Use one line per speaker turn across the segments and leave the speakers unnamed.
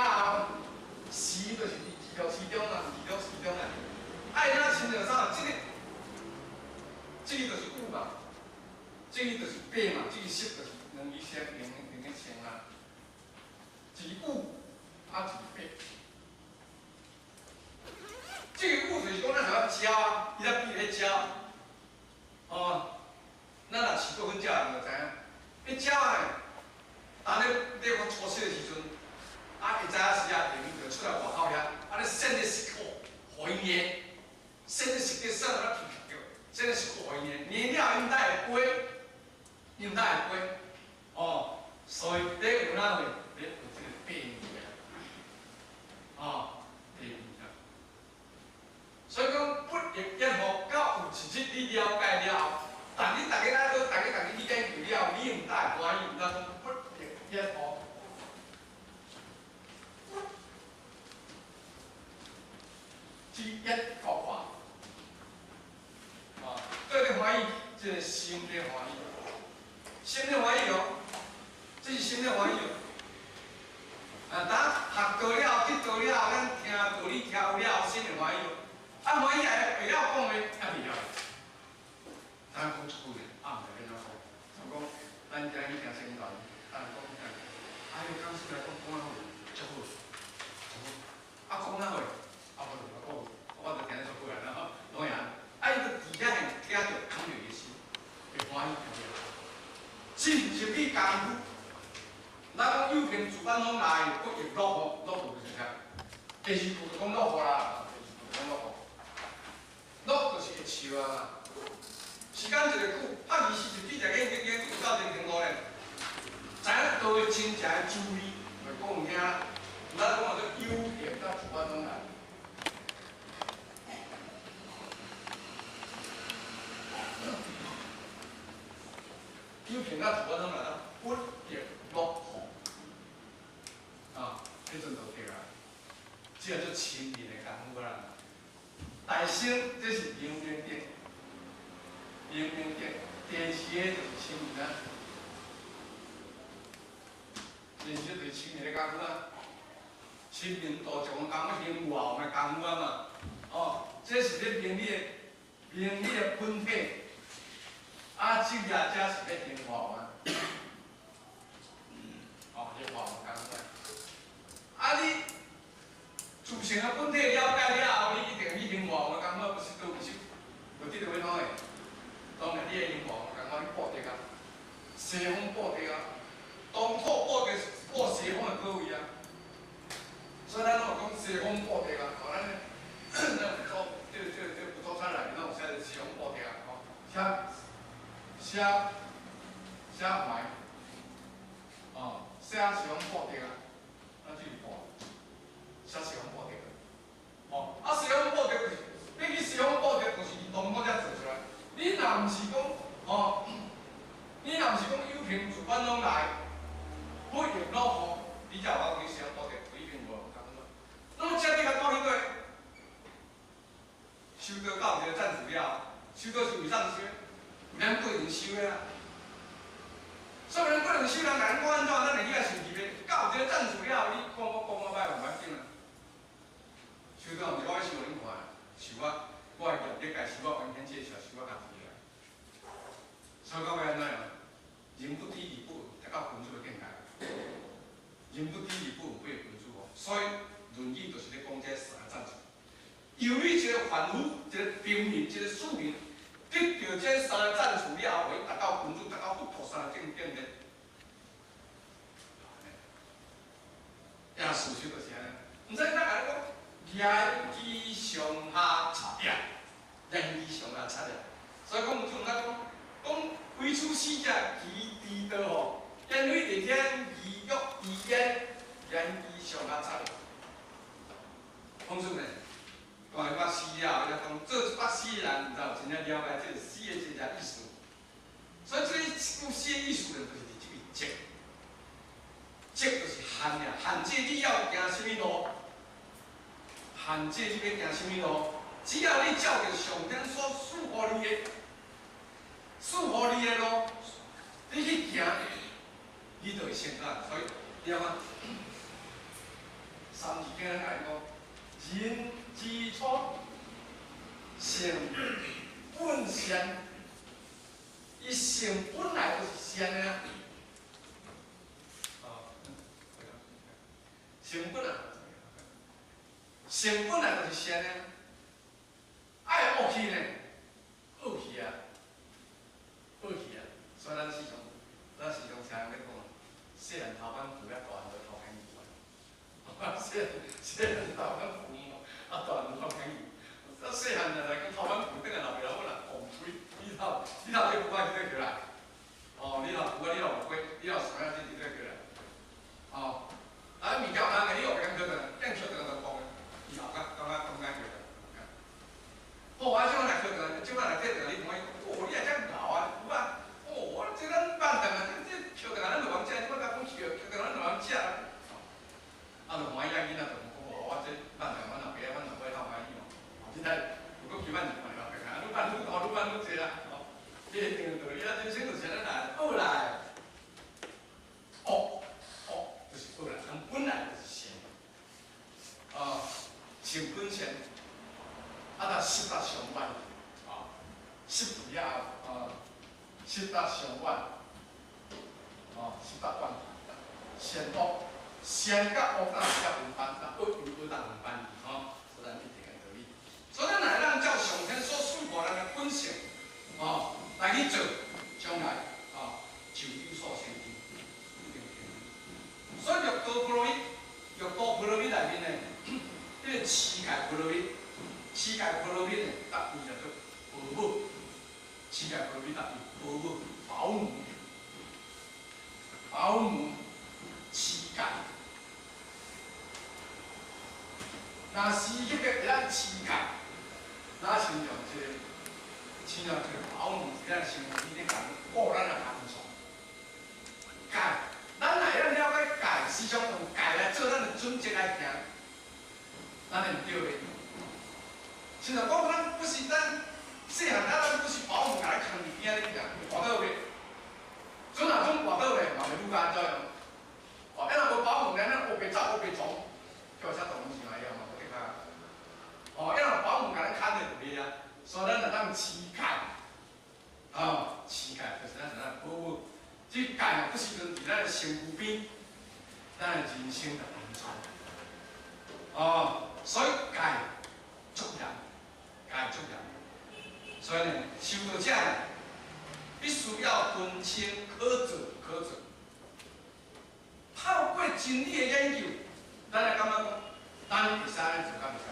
啊，时就是二六时中啊，二六时中啊。爱哪亲像啥？这个就是五嘛，这个就是八嘛，这个十就是两个先两个先啊，一五啊一八。这个五就是讲咱像教啊，伊在比咧教，哦，咱若饲过阮遮人就知影，迄教啊，当你我初七的时阵。 啊，会知影时啊，电影就出来外口遐，啊，你先咧食苦，互伊捏，先咧食个啥物啊？着，先咧食苦互伊捏，捏了因才会飞，因才会飞，哦，所以你有哪会，你有这个秘密啊，哦，秘密啊。所以讲不亦一学到有一日你了解了后，但你大家来都大家理解就了，你唔大欢喜，唔当讲不亦一学。 之一国化，啊，对你欢喜，这个心的欢喜，心的欢喜哦，这是心的欢喜哦。啊，当学到了、得到了，咱听道理听有了，心的欢喜哦。啊，欢喜来会了讲话，还未了。咱讲一句咧，啊，唔係咁講，就講咱今日聽聖堂，啊講聽，哎呦，剛出來講好，真好，真好，啊講哪會？ 啊，我就聽得出過來啦，當然，啊，伊個底下係聽着講着嘅事，會歡喜聽着。是唔是你功夫？咱講有篇主辦方來，不亦落雨就是啥？第二步就講落雨啦，第二步講落雨，落就是會笑啊。時間一個久，拍24幾隻眼有到陣程度咧，知影都會真正嘅注意，咪講聽，咱講做優點甲主辦方來。 有片仔主要怎来啦？不亦落雨啊，迄阵就对啦。这叫做亲民的功夫啦。大声这是明明点，明明点。第二个就是亲民啊，第二就是亲民的功夫啊。亲民度上功夫明外的功夫啊嘛。哦，这是咧明你的本体。 啊，这个才是咧平hòa嘛，哦，平hòa嘛，咁樣。啊，你自身嘅本體了解了後，你一定去平hòa嘛，咁樣不是都不是，有啲就會講誒，當然你嘅平hòa嘛，咁樣你報地啊，西方報地啊，東土報地報西方嘅各位啊，所以咱我講西方報地啊，可能咱不做，這不做出來，那我現在西方報地啊，哦，像。 寫牌，哦，寫是講報地啊，咱就是報，寫是講報地啊，哦，啊是講報地就是，你去是講報地就是你動作才做出來。你若唔是講，哦，你若唔是講有憑主辦方來，不用落雨，你才話你是講報地，不一定無咁嘛。那麼這你個道理對，收到到一個贊助了，收到是未上學。 咱不能收的啊！所以咱不能收，人甲咱讲安怎，咱会去啊受气的。到有一个赞助了，你讲我歹，唔要紧啊。收到毋是我收互恁看，是我的业绩，是我完全介绍，是我家己来。所以讲要安怎样？人不低礼不，达到分数的境界。人不低礼不，不会分数哦。所以《论语》就是咧讲这三个赞助。由于一个凡夫，一个平民，一个庶民。 得到这三个赞助了后，会达到君主，达到佛陀三个境界的。也事实就是安尼。毋知咱讲言之上下差点，言之上下差点。所以讲有种咱讲为处世者，其地道吼，因为地天宜欲宜言，言之上下差点。讲出呢？ 我捌死了，要讲做捌死的人，你知道真正了解这个死的真正意思。所以这个死的意思呢，就是这个节，节就是限呀，限制你要行什么路，限制你要行什么路。只要你照着上天所赐予你的，赐予你的路，你去行，你就会成功。所以了解。三字经来讲，人之初，性本善，伊性本来就是善的啊。性本来，性本来就是善的，爱恶去呢，恶去啊，恶去啊，所以咱时常常常要讲，细汉头版父，大汉就头牵牛啊，细汉头版父母，大汉就头牵牛。细汉就来讲头版父，等下老爸老母人狂吹，你头这句话就对起来，哦，你头父啊，你头有龟，你头孙啊，这就对起来，哦。啊，物件人个你学讲叫个，讲叫个就讲个，以后感觉叫个。好啊，即摆来叫个，即摆来叫个，你看伊，哦，你也遮老啊，有啊，哦，这咱办的嘛，这叫个咱就往食，即摆甲讲叫个咱就往食。啊，就欢喜啊，囡仔就讲，哦，我这办的，阮老爸阮老母较欢喜哦。现在有个几万人看了，愈办愈大，愈办愈济啦，哦，这一定道理啊，人生就是安来，好来，就是好来，人本来就是善，性本善，啊，十大上万，十不了，十大上万，十大万，善恶，善甲恶当是甲分班，啊，恶有当分班，所以咱一定个道理。所以咱来咱照上天所赐予咱的本性，来去做，将来，就有所成就。所以六道波罗蜜，六道波罗蜜内面呢，迄个七界波罗蜜，七界波罗蜜呢，答伊叫做保姆，七界波罗蜜答伊保姆，保姆，保姆，七界。那是迄个咱七界，那亲像这个，亲像这个保姆，咱身体咧讲，顾咱的安全，界。咱来咱了解戒，时常用戒来做咱的准则来行，咱会对袂？现在讲咱不是咱细汉咱不是保姆来扛物件咧行，活倒袂？阵啊阵活倒袂，嘛袂愈加作用。咱若无保姆咧，咱学袂走学袂从，叫啥动物是嘛一样嘛，无得卡。咱若保姆甲咱牵着就袂啊，所以咱就当持戒，持戒就是咱保护。这戒嘛，不是论伫咱的身躯边，咱的人生就安全。所以戒足严，戒足严。所以呢，修道者呢，必须要分清可做可做。透过真理的研究，咱来感觉讲，咱会使安做，甲袂使。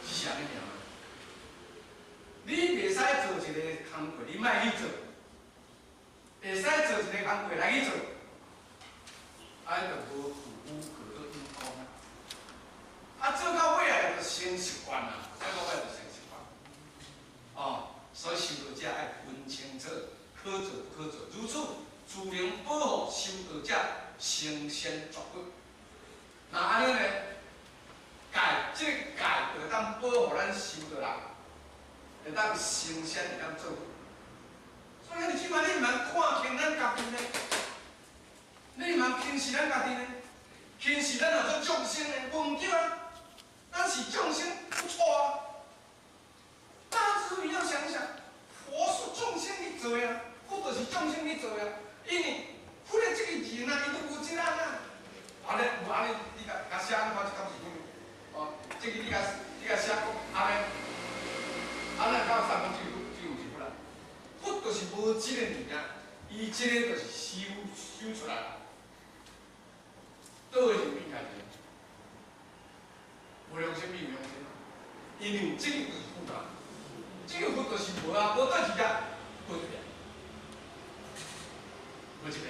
只是安尼尔。你袂使做一个工课，你莫去做。会使做一个工课来去做，安就无负负可做因果啊。做到尾来就成习惯啦，做到尾就成习惯。所以修道者爱分清楚可做不可做，如此自能保护修道者成仙绝果。那安尼呢？这个戒就当保护咱修道人，会当成仙，会当做。所以你即摆你毋通看轻咱家己呢，你毋通轻视咱家己呢，轻视咱若做众生呢，无毋对啊，咱是众生不错啊。大智你要想想，佛是众生去做啊，佛就是众生去做啊，因为佛的这个人啊，伊都无这样啊。安尼有安尼，你甲写安怎一讲是对？这个你甲写讲安尼，安尼到三分之有是不啦？佛就是无即个物件，伊即个就是修出来啦。倒个是变家己，无良心变有良心，因为即个就是佛啦，即个佛就是无啊，无倒一个，无一个，无一个。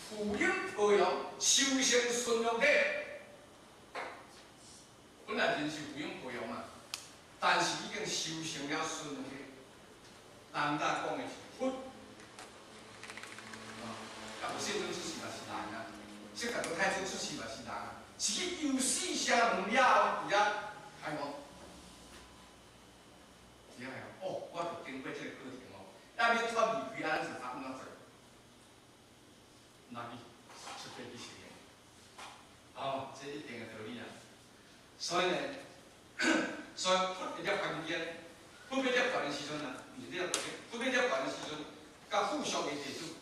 福音培养修成顺良体，本来就是福音培养嘛。但是已经修成了顺体，人家讲的是佛，甲有圣尊出世嘛是人啊，释迦牟尼太祖出世嘛是人啊，是去由死生两了后，伫遐开悟，伫遐开悟，我着经过这个课程要要脱离开安怎安怎做，那你出家去所以呢，所以佛一粒环境，佛一粒管的时阵啊，毋是你了佛一粒管的时阵，甲附属的地主，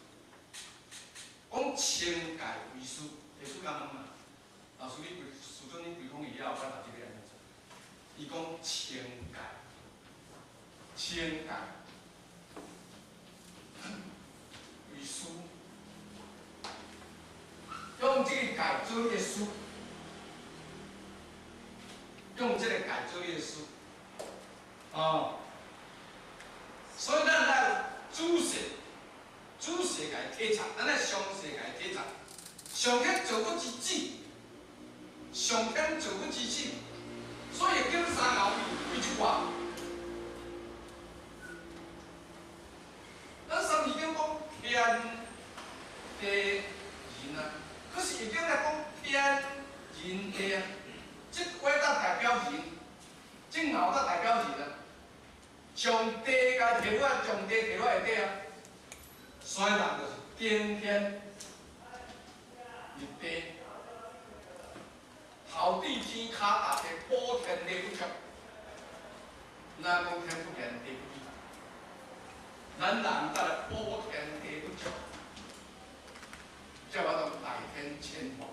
讲清界为师，地主甲问嘛，老师你师尊你规讲以后，我头一个安怎做？伊讲清界，清界为师，用这个界做你的师。用这个改做耶稣，哦，所以咱来主事改体察，咱来详细改体察，上天造物之子，上天造物之子，所以叫三后为一卦。咱三字经讲天地人啊，可是易经来讲天人地啊。即话才代表人，即后才代表人啊。从地甲摕落，从地摕落下底啊。所以人就是顶天立地，头顶天，骹踏地，补天地不足。咱讲天不见地不义，咱人才来补天地不足，才话讲大天千宝。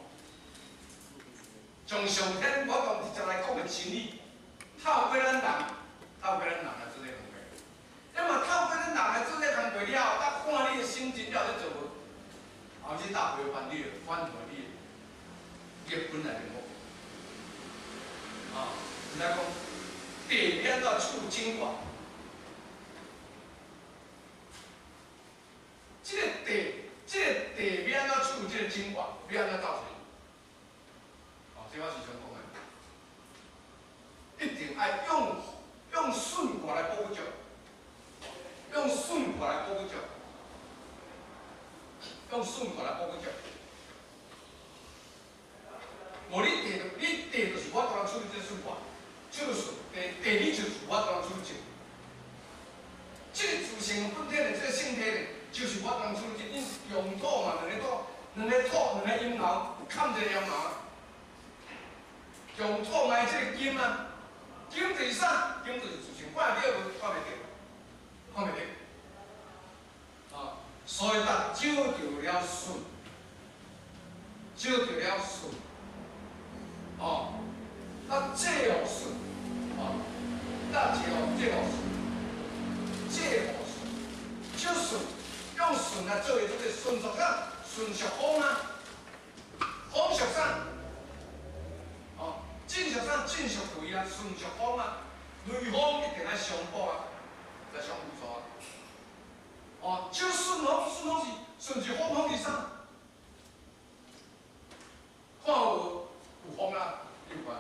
从上天我讲直接来讲个真理，透过咱人来做这个行为。那么透过咱人来做这个行为了后，甲看你的心情了咧做无，后日答回还你，反回你的本来面目。啊，人家讲地面要处经管，这个地面要处这个经管，要安怎造成？这我是想讲的，一定爱用顺法来补足，用顺法来补足，用顺法来补足。无你地就是我当然处理这顺法，处理顺地理就是我当然处理正。这个自性本体的这个性体的，就是我当然处理正。因用土嘛，两个土，两个阴毛，砍一个阴毛。用土埋这个金啊，金就是啥？金就是自性，看得到无？看袂到，看袂到。啊，所以咱少着了顺，少着了顺，哦，咱借互顺，哦，咱借互顺，少顺，用顺来做为这个顺属啥？顺属风啊，风属啥？正属啥？正属雷啊，顺属风啊，雷风一定爱相补啊，来相辅助啊。哦，少顺风是顺属风是啥？看有风啦，你看，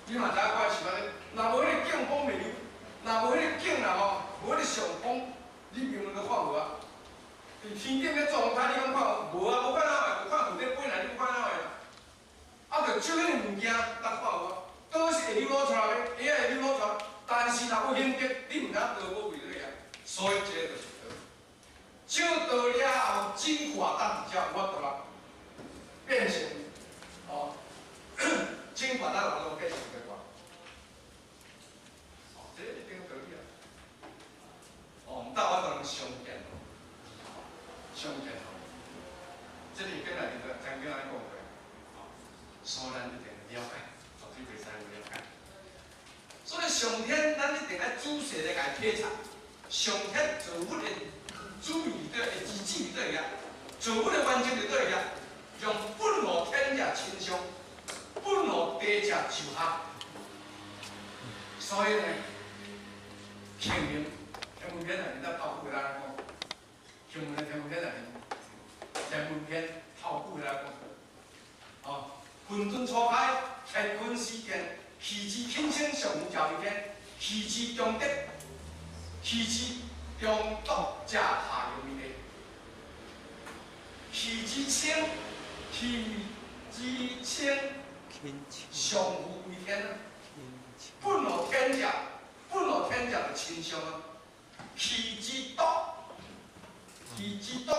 你嘛知影我是安尼。若无迄个劲风袂溜，若无迄个劲啦吼，无迄个上风，你明明都看无啊。伫天顶咧状态，你讲看无啊？无看哪会？有看有咧飞来，你看哪会？啊，着少迄个物件，咱看有啊。倒是会溜攞出来的，会会溜攞出来，但是若有形德，你毋知道无为了呀。所以这个就是道。少道了后，精华当只有法度啦，变成哦，精华当有变成个话。哦，这一定道理啊。哦，毋但我当相见咯，相见咯。这里跟来个曾经安讲过，所以咱一定了解。绝对袂使有了解。所以上天，咱一定爱仔细来甲伊体察。上天造物的主意在会机制在遐，造物的完成就在遐，用本无天者亲相，本无地者就合。所以呢，天命天文篇内面咱头句来讲，天文的天文篇内面，天文篇头句来讲，哦，混沌初开。乾坤始建，气之轻声上无条一天，气之中德，气之中毒者下有一类，气之清，气之清，上无为天啊！本无天者，本无天者的清相啊！气之毒，气之毒，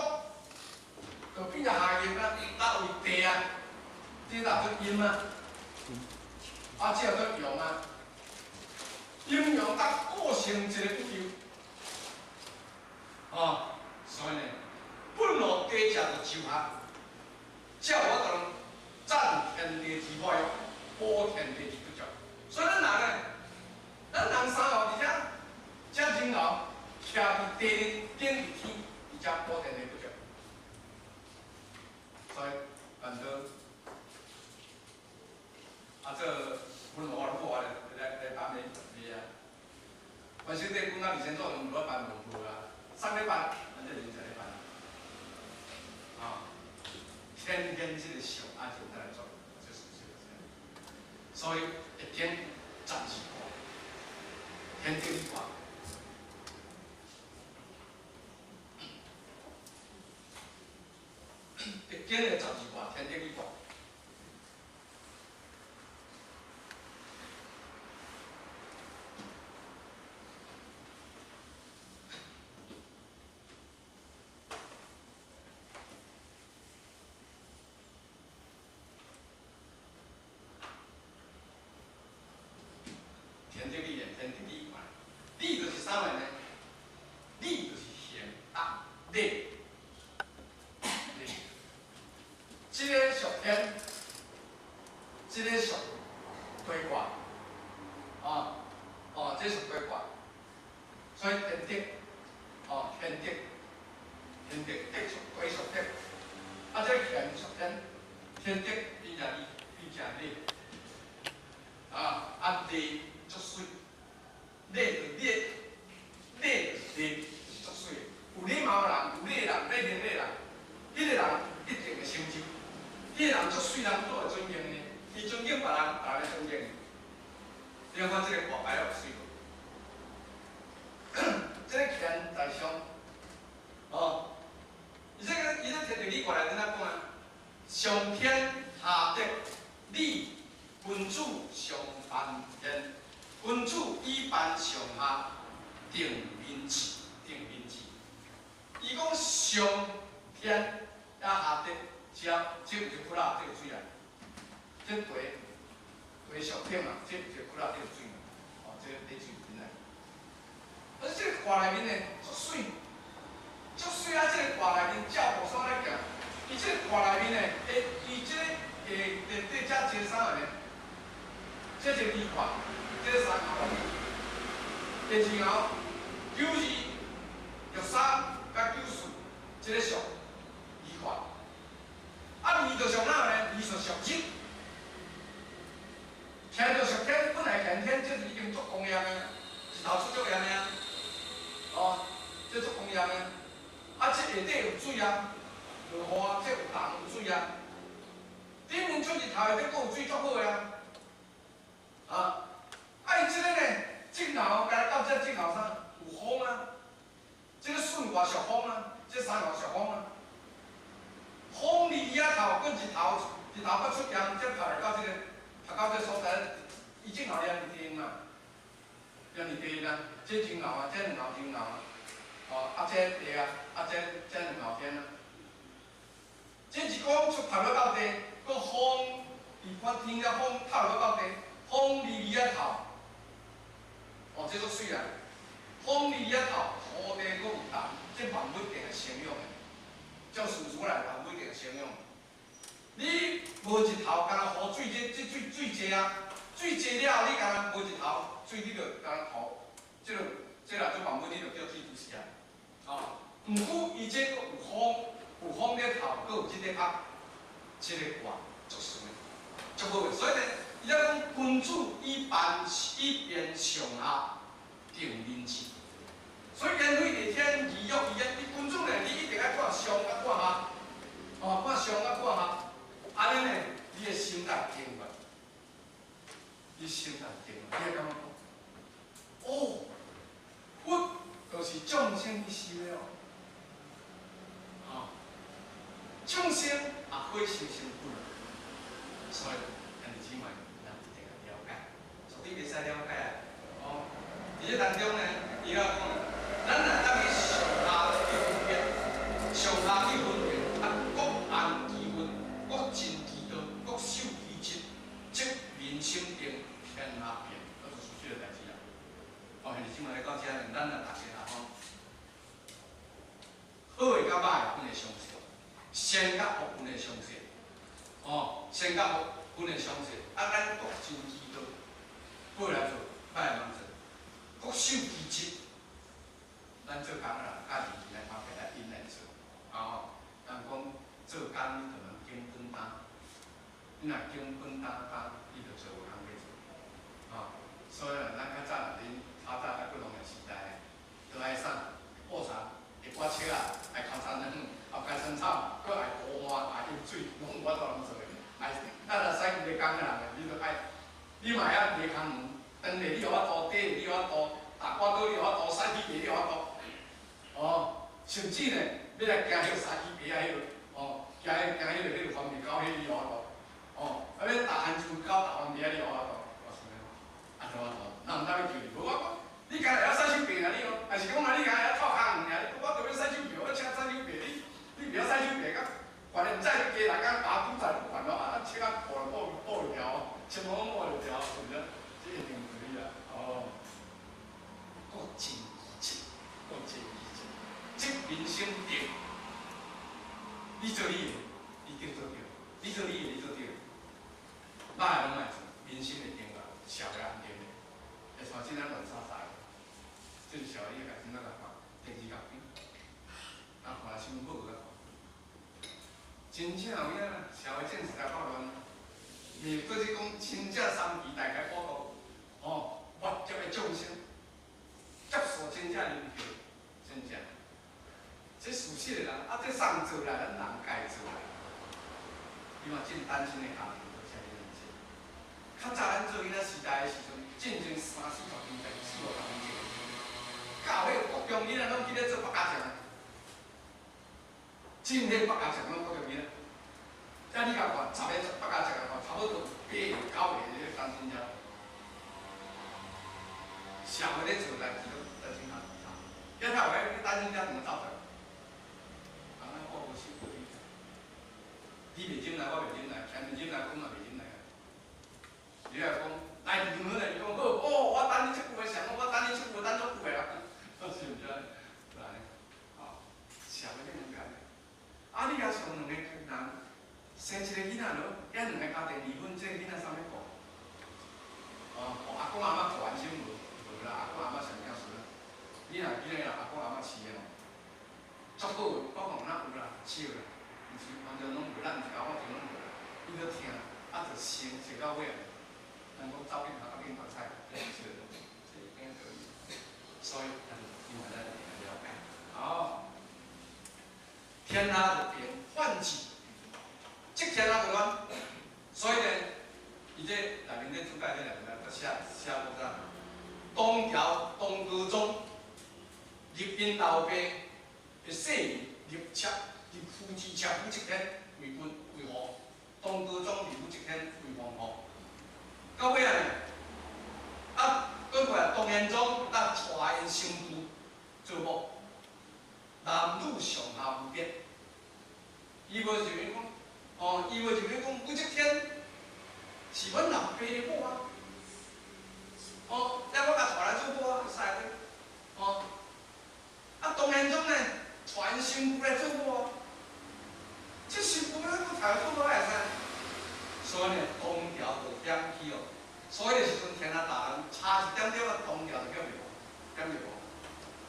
就变下阴啊，哪为地啊？这哪做阴啊？啊，只要做用啊，应用甲构成一个宇宙，哦，所以呢，本来加食就修学，只要我当赞天地之法哟，保天地之不足。所以咱人呢，咱人三后而且遮人后，徛伫地顶伫天，而且保天地不足。所以反正啊，这本来我来办的啊。原先在讲啊，以前做唔要办农户啊，上咧办，咱这人才咧办。啊，天天这个小阿就在来做，就是这样。所以一天十二卦，天地卦。一天的十二卦，天地卦。天地利，天地利嘛，利就是啥物呢？利就是贤达利。这个属天，这个属龟卦，这属龟卦，所以天地，天地，地属龟属地，啊，这天属天，天地比较利，利足水，利就利是足水，有礼貌的人，有礼的人，礼敬的人，迄个人一定会成就。迄个人足水，人都会尊敬呢。伊尊敬别人，别人会尊敬。你看这个卦摆有水无？这个天在上，伊这天地理卦内底怎讲啊？上天下地，理君主上犯天，君主以办上下，定民治。伊讲上天也下地。这有一窟窿，这有水啊！这地上天嘛，这有一窟窿，这有水嘛。这地水进来。而这个卦内面呢，足水啊！这个卦内面照互相来行，伊这个卦内面呢，伊这个这只啥呢？这是二卦，这是三爻。第二爻九二、13甲94，这个属二卦。二就属哪呢？二属日，天就属天，本来天这是已经足公样的，日头出足样的这足公样的。这下底有水啊，落雨啊，这有人有水啊。顶面出日头下底佫有水足好伊这个呢，正后甲到这正后啥？有风啊，这个顺卦属风啊，这三爻属风啊。风离遐头，佮日头佮出阳，才爬来到这所在，伊正后两日嘛，两日地啦，这真后这两后真后这地这两后天这是讲出爬落到地，佮风，伊看天了风透落到地，风离遐头，这足水啊！风离遐头，土地佮有淡，这万物定会生养的。照事实来讲，不一定生养。你无日头，干那雨水水济啊，水济了后，你干那无日头，水你着干那土，这啦做万物你着叫水就是啊。毋过伊这佫有风了头，佫有日个压，这个卦足顺的，足好个。所以呢，伊咧讲君主以变上下，定民治。所以言会地天，义欲义言，你君主呢，你一定爱看上甲看下，看上甲看下，安尼呢，你的心态定稳，你心态定稳，你会感觉讲，佛就是众生去修的众生也可以修成佛，所以兄弟姊妹，咱一定要了解，绝对袂使了解伫这当中呢，伊要讲。咱若当去上下去分辨，各安其分，各尽其道，各守其职，即民心定。详细，先甲分的详细，咱各尽其道，过来做，歹人做，各守其职。咱做工啦，家己来发挥来因来做，人讲做工你就能经本担，你若经本担，你就做有通去做，所以咱较早恁较早在不同的时代，都爱啥布衫，会刮车啊，爱烤餐软，后加生草，搁爱涂抹，爱用水，拢我都能做。爱，咱若使去卖工的人，你就爱，你嘛爱卖工门，当下你互我涂底，你互我涂，大瓜刀你互我涂，洗皮皮你互我涂。甚至呢，要来行迄个沙棘皮啊，迄个，行迄个番茄膏，迄你互我涂，要打番薯膏、打番茄你互我涂，我想讲，互我涂，哪毋当去求你？无我讲，你家己晓洗手皮啊你还是讲你家己晓套壳尔？我特别洗手皮，我请洗手皮，你袂晓洗手皮，甲，反正毋知你家内甲打赌仔不管了，切啊破了条，切毛了条，是毋是？这一定可以啦，各尽其职，各尽其职。即民生得，你做你的，你就做对；你做你的，你做对。歹拢爱做，民生会定个，社会安定个，会像即咱乱糟糟个，即社会你家己怎甲看？电视角边，看新闻报个看，真正有影，社会正时代发乱，袂过是讲真正三期大概报告，密集的众生，接受真正人票，真正。这事实的啦，这送做啦，咱人该做啦。你嘛真担心的家庭，都遮尔认真。较早咱做囡仔时代的时阵，进前3、4、5年前，4、5、6年前，到迄个国中囡仔拢去咧做百家酱，真迄百家酱拢国中囡仔。遮你甲看，10个百家酱啊，差不多8个、9个咧当真正。社会咧做代志都真难做，要太有迄担心家庭走出来。你袂进来，我袂进来，前面进来，我嘛袂进来。你若讲来离婚嘞，你讲好，我等你这句话上，我等你这句话等足久个啦，是毋是？来，社会咧能干。你若像两个人生一个囡仔落，遐两个家庭离婚，这个囡仔啥物顾？阿公阿嬷关心无啦，阿公阿嬷上惊死啦。你若囡仔阿公阿嬷饲个，足好，我讲哪有啦，笑啦。毋是，反正拢无，咱毋是甲我听拢无啦。伊要听，就生到尾，人讲走紧学，紧读册，这是应该可以。所以，因为咱了解，天下就变，换季，即天下就乱。所以呢，伊这内面这主解这内面个写到啥？东条东阁中，入因老爸的细入册。入夫之车夫一天为君为何？东阁中入夫一天为皇后。到尾啊呢，过过来东延宗咱带因新妇做某，男女上下无别。伊无就讲，伊无就讲，我这天是阮老爸的某啊，要我甲带来做某啊，会使个，东延宗呢，带因新妇来做某啊。这是不能够抬做来噻，所以呢，东条就点起哦。所以的时阵，天下大人差一点点啊，东条就叫袂无，点袂无。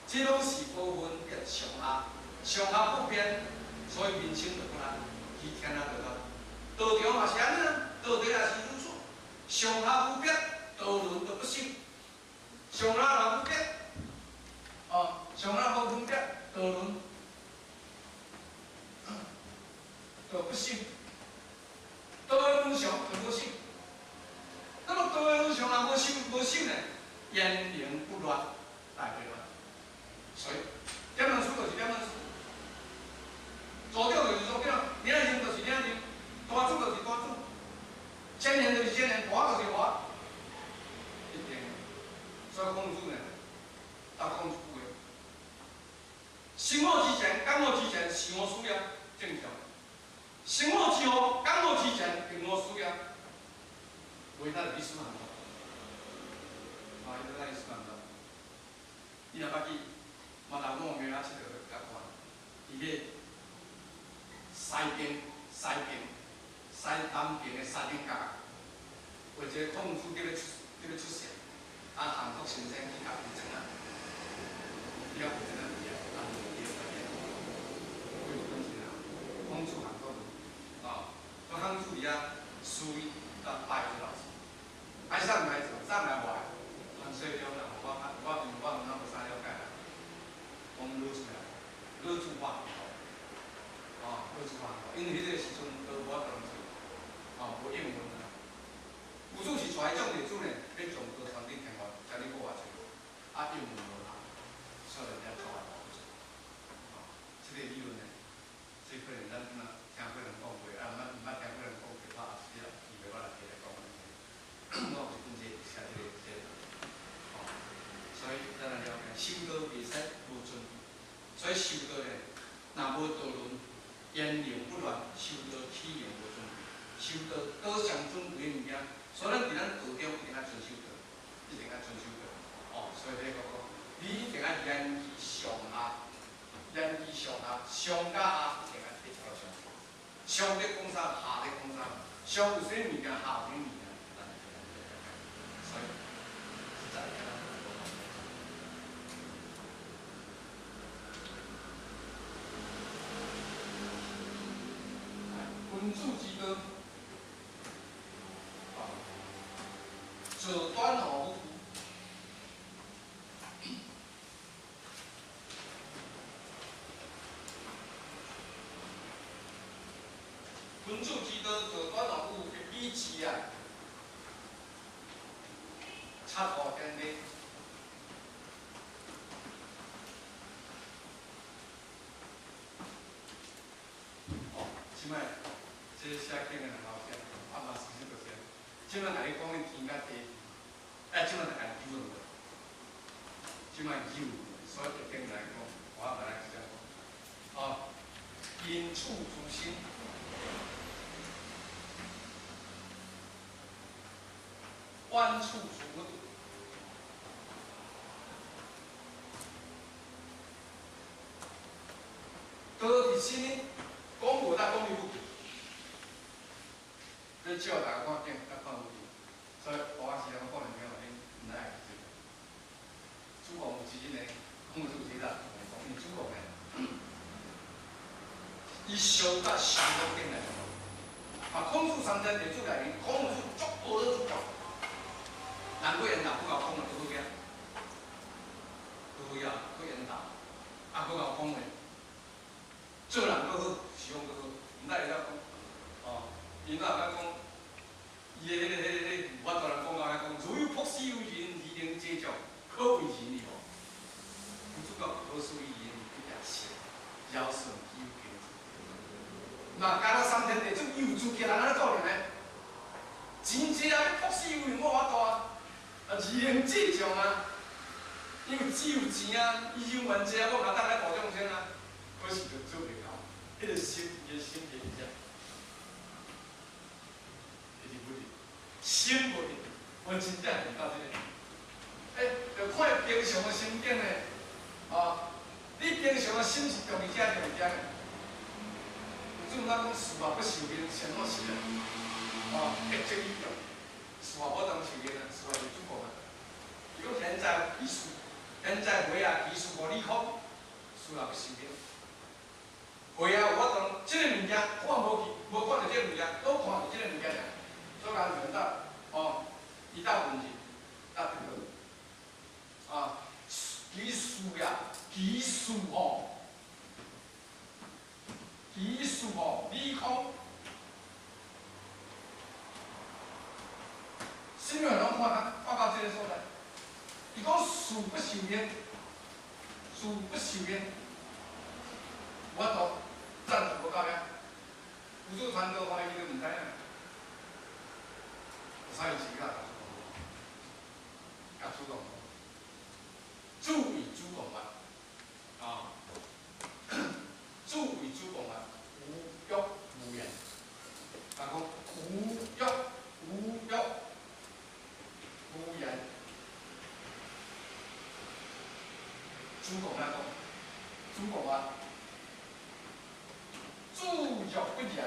这拢是无分别上下，上下不变，所以民生就不难，其天下就难。道场嘛是安尼啊，道地也是如此，上下不变，道伦就不行。上下若不变，上下无分别，道伦。就不信，道的路上就无信。那么道的路上若无信呢，言灵不乱，大会乱。所以点样处就是点样处，做长就是做长，领人就是领人，大主就是大主，青年就是青年，活就是活，一定。所以公主呢，打公主话，生我之前，感我之前是我需要正常。生我之后，感我之前，并我需要，为他的意思很多，伊在意思很多。你若捌去马达公园啊，佚佗甲看，伊个西边西边、西南边的三点角，或者孔子叫要出现，韩国先生去甲伊整啊，了有整啊伊啊，伊个发现，为什么是啊？孔子韩国孔子伊啊，书甲拜出老师，爱上来做，上来坏，所以了啦，我有哪无啥了解啦，讲攞出来，攞出话。好处嘛，因为迄个时阵都无法度做，无英文啊。有主是带迄种例子呢，要从高传顶听话，才你过偌济，英文无通，所以人家靠外国做。这个理论呢，这可能咱听过人讲过，毋捌听过人讲过，我也是了，以为我来提来讲的。我有一本写这个，所以咱来了解，修道袂使无准备，所以修道呢，若无道论。言灵不乱，修道起言无准备，修道道上准备物件，所以咱伫咱道中一定要遵守道，一定要遵守道。所以这个你一定要言义上下，言义上下，上加下一定要一条上。上咧讲啥，下咧讲啥，上有啥物件，下有啥物件，所以实在个。君主之道，择端而无徒。君主之道，择端而无徒，比之啊，差无点咧。即摆。这写经的人好写，嘛是这个写。即摆甲你讲的天甲地，即摆就甲你纠正过。即摆有，所以对经来讲，我本来是这样讲。因处诸心，观处诸物。道伫心呢，讲无但讲你不。你只要大家看见，甲看有见，所以我时常讲人听话，你唔爱会记。主公有时呢，孔子时啦，讲伊主公呢，伊修甲修都紧来。孔子三千弟子内面，孔子足好多主教，难怪人家不搞讲了，都好惊，都好呀，都引导，不搞讲的，做人搁好，是用搁好，唔知会晓讲。因那讲，伊个我大人讲讲，如有朴实有人，而能接触，可为人矣无？主角可属于人，一定是尧舜禹平。那加到三天地，这有主家人安怎可能呢？真正要朴实有人，我法度啊，而能接触啊，因为只有钱啊，伊有冤家，我嘛当来保障先啊，可是就做袂到，迄个心，伊个心袂一样。心无定，我真正遇到这个。就看平常的心境呢，你平常的心是重要加重要的。有阵咱讲事话不受命，什么是啊？一正一用，事话不当受命啊，事话是主讲啊。如果现在技术，现在会啊技术无理空，事话不受命。会啊，我当这个物件看无看到这个物件，都看到这个物件尔。所以讲人道，伊道问题，道这个，技术呀，技术理空，什么人看到这个所在？伊讲事不受命，事不受命，我都赞同无够呀。有做传道话，伊都唔知影。所以是甲主讲，主为主讲嘛，主为主讲嘛，无欲无言，讲无欲无言，主讲哪讲？主讲啊，主欲不言，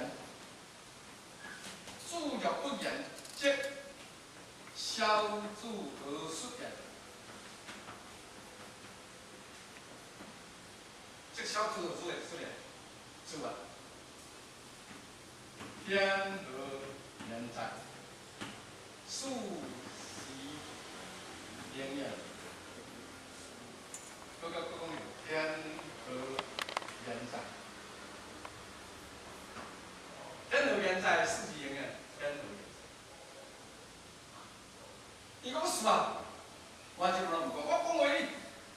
主和xuất hiện。这小主和出现，主啊，天和人在，数习连眼。各讲天和人在，天和人在，数习连眼，天和人在。伊讲是啊，我就无讲，我讲话你，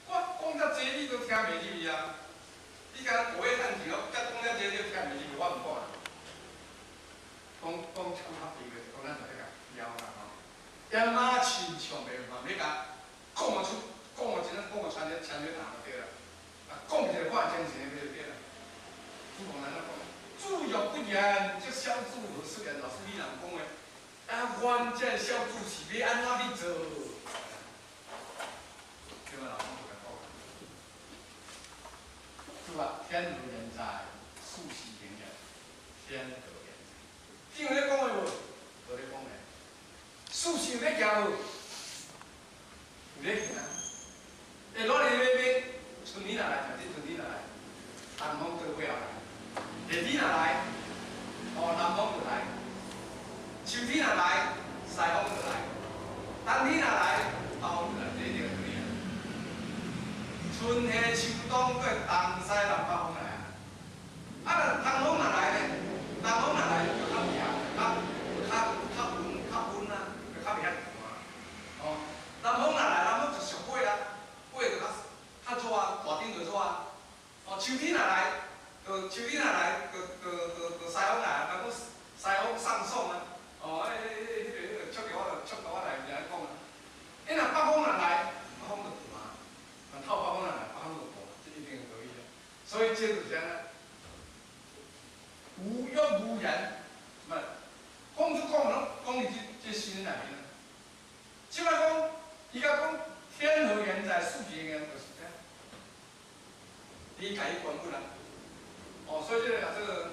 我讲遮济你都听袂入去啊。你甲学个趁钱哦，甲讲了这你听袂入去，我唔管。讲超合理个，讲咱就迄个了啦吼。要马亲像袂嘛，要甲讲出，讲真正讲穿着穿着谈就对啦。啊，讲一个话精神就对啦。主讲咱讲，主欲不言，这小主何出言？老师你人讲的，啊，阮这小主是要安怎去做？对吧？老师就讲。主啊，天和人在，数习连眼，天和人在。有咧讲的无？无咧讲的。数习有咧行无？有咧行啊。下落嚟要春天哪来？春天哪来？东风就会来。夏天哪来？南风就来。秋天哪来？西风就来。冬天哪来？北风就来。这就对啊。春夏秋冬对东西南北风来啊。啊，东风哪来呢？东风哪来？就较凉，较温啊，就较袂遐寒。哦，南风哪来？南风就属火啊，火就较热啊，大顶就热啊。哦，秋天哪来？秋天哪来？西风来，讲西风送爽啊。哦，迄个触到我来，就安尼讲啊。若北风哪来？北风就寒啊，透北风哪来？北风就寒，这一定可以的。所以这就是安尼。无欲无言，什么？讲就讲了，讲你这心内面。即摆讲，伊甲讲天和人在，数习连眼，就是这样。你家己关本啦。哦，所以这个这个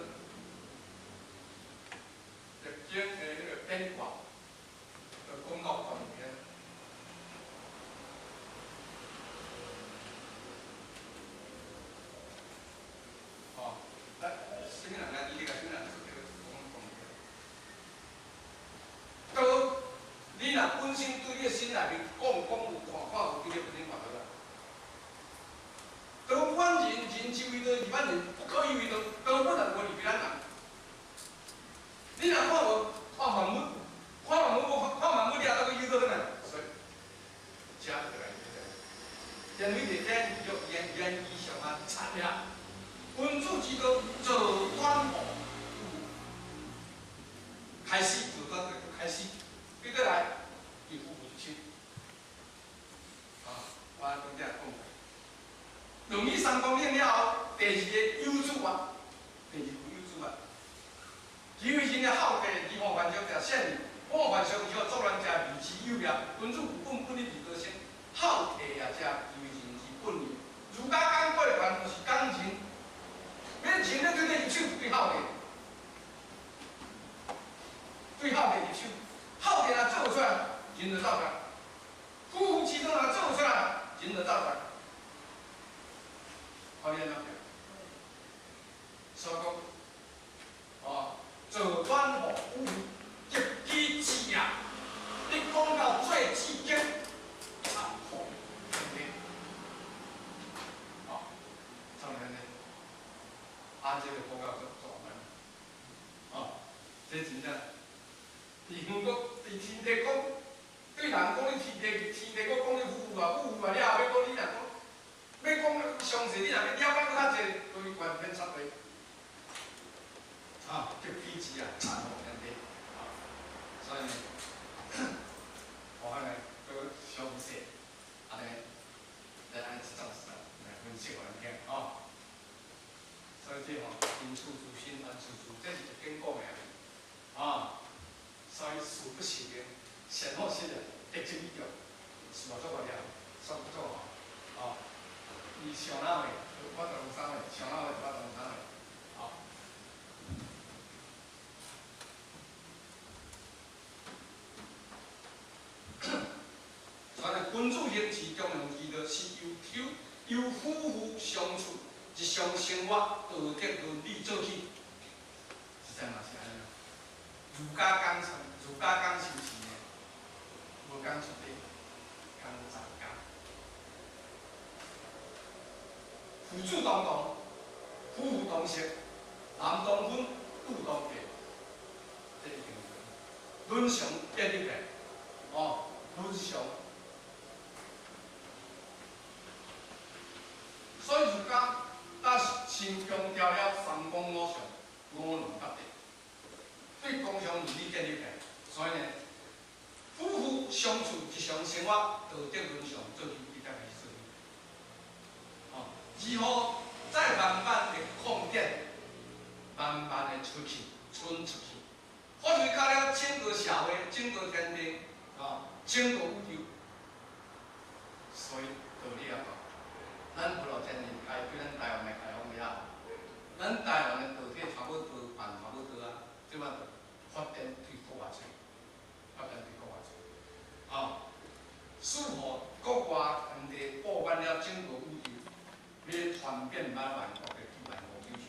那个编卦的公告卦里面，哦，来，什么人来？你这个什么人？这个讲都，你若本身对你的心内面讲有看有对你本身看到啦。都万人之为的，一万人不可以为的，都不能为别人人。你若看无看万物，看万物了，那个有到哪？所以，加起来，因为伫天欲言以上啊，产业，君主之道，做端午，开始做端就开始，对得来，一步步去。啊，我刚才讲。论语三纲领了后，第二个有主啊，第二个有主啊。其为人的好客，二莫凡上者善人，莫凡上者作乱者迷之有妙。君主本立而德性，好客也者其为人之本也。儒家讲过凡就是讲人，免人咧对你入手对好客，对好客入手，好客若做出来，人就走来；夫妇之中若做出来，人就走来。好念吗？所以讲，哦，做端午有一己之也，你讲到最至极，啊，好，对，好，上面呢，这个报告做完了，哦，这真正，伫香港，伫天地讲，对人讲你天地讲你富啊，了后要讲你若讲。要讲详细，你若要了解搁较济，对原篇插题。啊，叫机智啊，产物安尼。啊，所以呢，我呢都详细，安尼来按照实来分析完听啊。所以这吼，因处处心安处处，这是一经讲的啊。所以事不行的，善好心人，得之以着，是嘛做个了，做不做好啊？你上哪位？我同三位，上哪位？我同三位。好。常生活道德伦理做起，实在嘛是安尼。儒家讲什？儒家讲是毋是呢？无讲出底，讲杂家。夫子当同，夫妇同媳，男同婚，女同嫁，这一定伦常建立的，伦常。所以儒家咱先强调了三纲五常、五伦八德，对公共伦理建立的。所以呢，夫妇相处日常生活道德伦常做起，一定要做起。如何再慢慢的扩展，慢慢的出去，伸出去，发挥到了整个社会、整个天地，整个宇宙。所以道理啊，咱普罗天人开对咱台湾的开放了后，咱台湾的道体差不多办差不多啊，即摆发展推国外去，发展推国外去，使乎国外天地布满了整个宇宙，要传遍满万国的万国宇宙，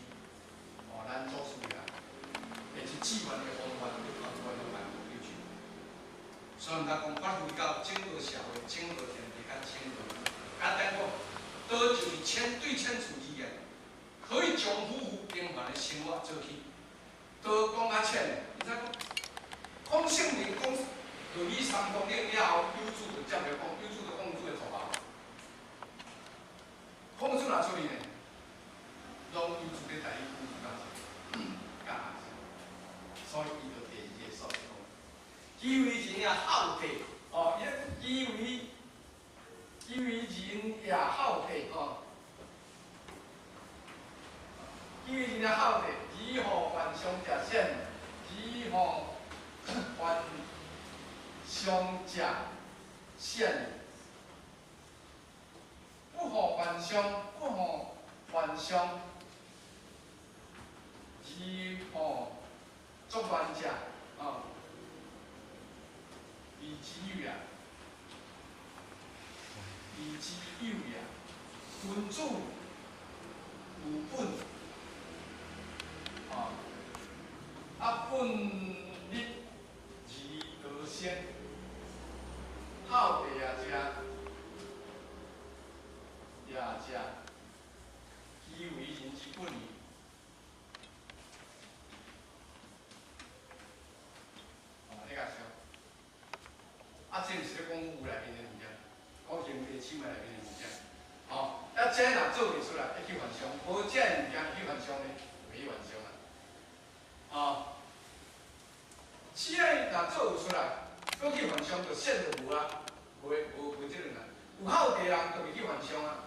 咱做事啊，会是志愿的方法，要传遍了万国宇宙。所以，毋通讲发挥到整个社会、整个天地甲整个，简单讲，道就是对千处之言，可以将夫妇平凡的生活做起。道讲较浅的，你知讲，孔圣人讲论语三纲领了后，有主就接着讲，有主就孔子的做法。孔子哪出去呢？拢有主的第一夫妇干啥？所以伊就第二个说讲，己为人也好体，己为人也好体，己为人也好体，己何患上者险，己何患上者险。不互患上，不互患上，己何作乱者，以己有也，以己有也。君子有本，本立而道生，好地也者。也者，以为人之本矣。你甲说，这毋是咧讲武内面的物件，讲行地手内面的物件。这若做袂出来，会去幻想；无这物件去幻想呢，袂去幻想啊。这若做有出来，搁去幻想，就显就无啊，无即种啊。有好地人就袂去幻想啊。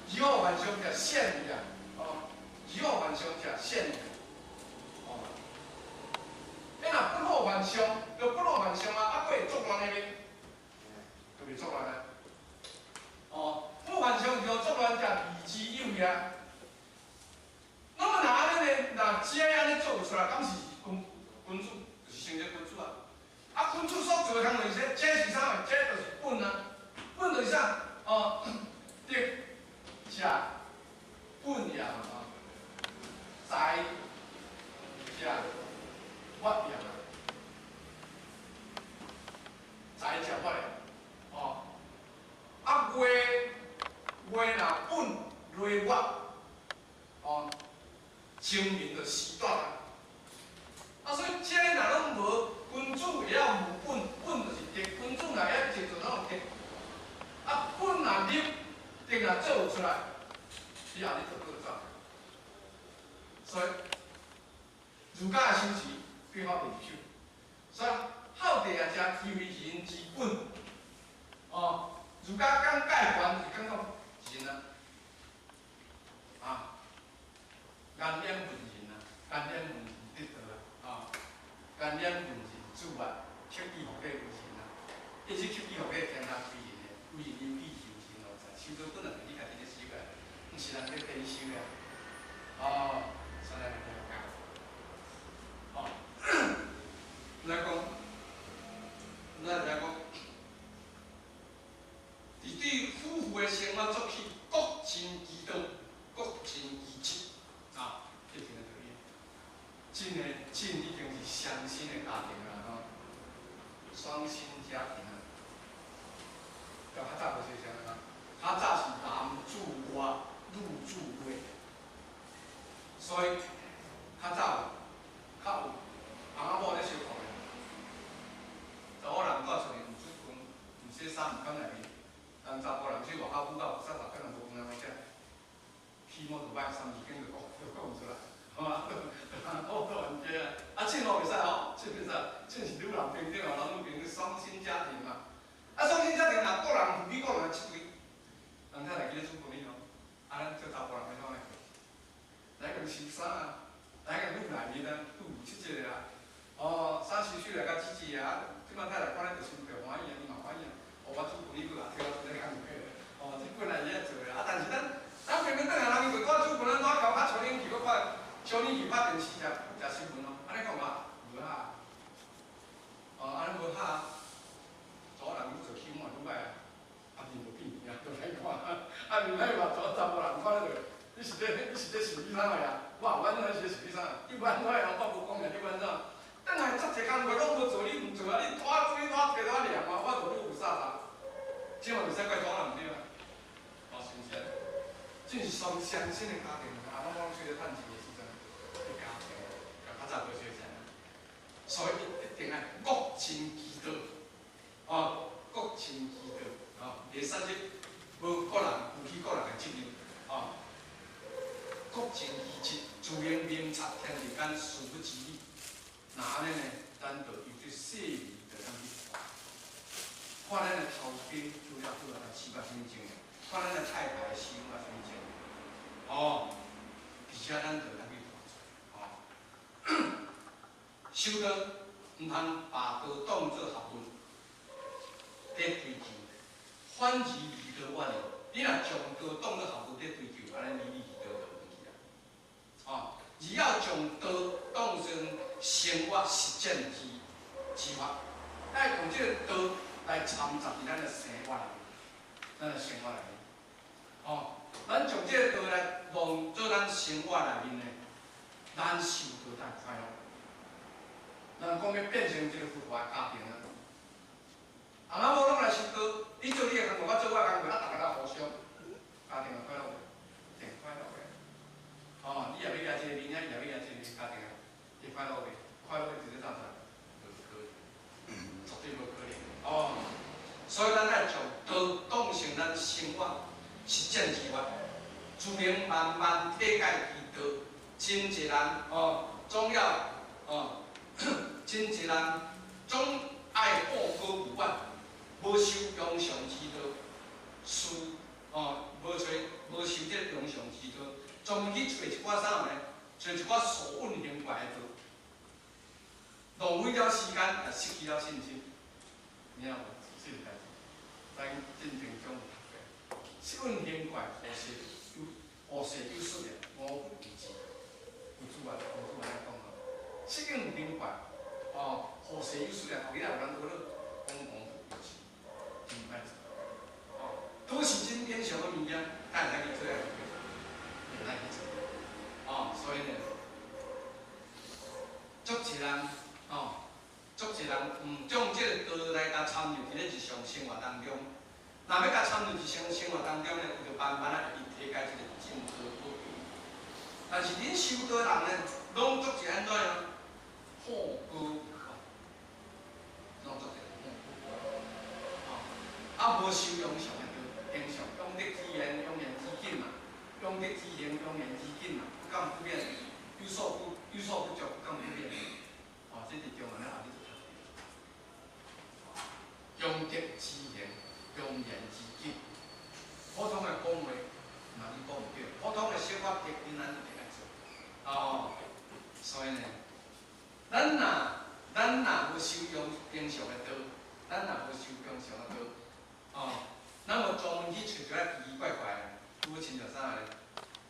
以后幻想者现矣啊！以后幻想者现矣。若不好幻想，就不好幻想啊！佫会作乱的咧，就袂作乱啊！不幻想就作乱者以之有也。那么若安尼呢？若只安尼做出来，敢是君主，就是成了君主啊！君主所做的项就是这是啥物？这就是本啊！本就是啥？德者本也财者法也，财者法也。话若本内法，清明就时短啊。所以这若拢无君主也有本，本就是德，君主若也一做拢有德。本若立，德若做出来，你后日就做怎？所以儒家的修持对好地手，所以好地也者其为人之本。儒家讲概观是讲到人颜面文人颜面文人得道颜面文人主啊，刻意互个为人一直刻意互个天下为人的，为人有义修行修到本来就你家己咧修个，毋是人咧替你修个。所以咱来讲，伫对夫妇的生活做起，各尽其道，各双薪的家庭啊，吼，双薪家庭啊，较早就是啥啊？较早是男主外，女主内，所以较早较有翁仔某咧相顾的。查某人带出去毋出门，毋洗衫，毋敢内面。人查甫人去外口舞到60可能无饭通食，起码就摆3、4间就讲毋出来，好嘛？好多问题啊！啊，这吼袂使吼，这袂使，这是女人平等哦，男女平等，双薪家庭嘛。啊，双薪家庭若个人负美国人七位，人太来去咧煮饭哩吼，啊，咱做查甫人要怎来？来个收衫啊，来个愈内面啊，愈七节啊，哦，衫收起来甲挤挤啊，即摆太来看咧就心着欢喜啊，伊嘛欢喜啊。哦，我煮饭你过来挑，这个安尼哦，这本来伊爱做的啊，但是咱平平等下人伊就带煮饭，咱带交较小冷气，搁看小冷气拍电视食新闻咯，安尼干嘛？无哈？哦，安尼无哈？查某人愈做起码愈歹啊，啊面就变面啊，就来看，啊面歹嘛，查甫人看咧就，你是咧受衣裳个呀？我有安怎是受衣裳？你安怎呀？我无讲呀，你安怎？等下做一工课拢无做，你毋做啊？你拖水拖摕拖凉啊，我做你有啥？这嘛袂使怪查人对啊？哦，是毋是啊？这是双薪的家庭，翁仔某出去趁钱的时阵，个家庭，较早就是这样。所以一定爱各尽其道，哦，各尽其道，哦，袂使咧无个人负起个人的责任，哦，各尽其职，自应明察天地间，殊不知理。那安尼呢，咱就有这细腻的咱去看，看咱的头家做了做来7、8分钟，看咱的太太4、5分钟，哦，而且咱就咱去看，哦，修道毋通把道当作学问，在追求，反而离道远离。你若将道当作学问在追求，安尼离道就袂去啊，哦。而要将道当成生活实践之法，爱用这个道来参杂伫咱的生活里面，咱的生活里面，哦，咱将这个道来弄做咱生活里面呢，咱受道才快乐。咱讲要变成一个富华家庭啊，翁仔某拢来受道，你做你的工作，我做我的工作，啊，大家互相，家庭就快乐，挺快乐的。哦，你也要压这个面，也要压这个家庭啊，会快乐袂？快乐会直接造成，无可能，绝对无可能。哦，所以咱爱将道当成咱生活实践之法，自然慢慢体解其道。真一人哦，总要哦，真一人总爱报国无怨，无受庸上之道，事哦，无受这庸上之道。专门去找一寡啥物呢？找一寡所稳行怪的道，浪费了时间，也失去了信心。你知无？这个代志，咱真正中有读过。失稳行怪，学势有术的，五不为之。有主啊来讲哦，失稳行怪，哦，学势有术的，后日有人学了，讲五不为之，真歹做。哦，都是真典型的物件，咱会使去做下。来去做，哦，所以呢，足一人，哦，足一人将这个道来甲参入伫咧日常生活当中。若要甲参入日常生活当中呢，伊就慢慢啊会体解这个正道不平。但是恁修道人呢，拢足是安怎样？好高拢足是好高，哦，啊无修养上的道，经常用得体言，用言之紧嘛。用得体言，用言之紧嘛，不敢不变，有所不足，不敢不变。哦，这是中文的后日就读到。用得之言，用言之紧。普通的讲话，嘛你讲唔对；普通的生活，咱就袂爱做。哦，所以呢，咱若无修养平常的道，咱若无修平常的道，哦，咱无专门去找一个奇奇怪怪的。有亲像啥咧？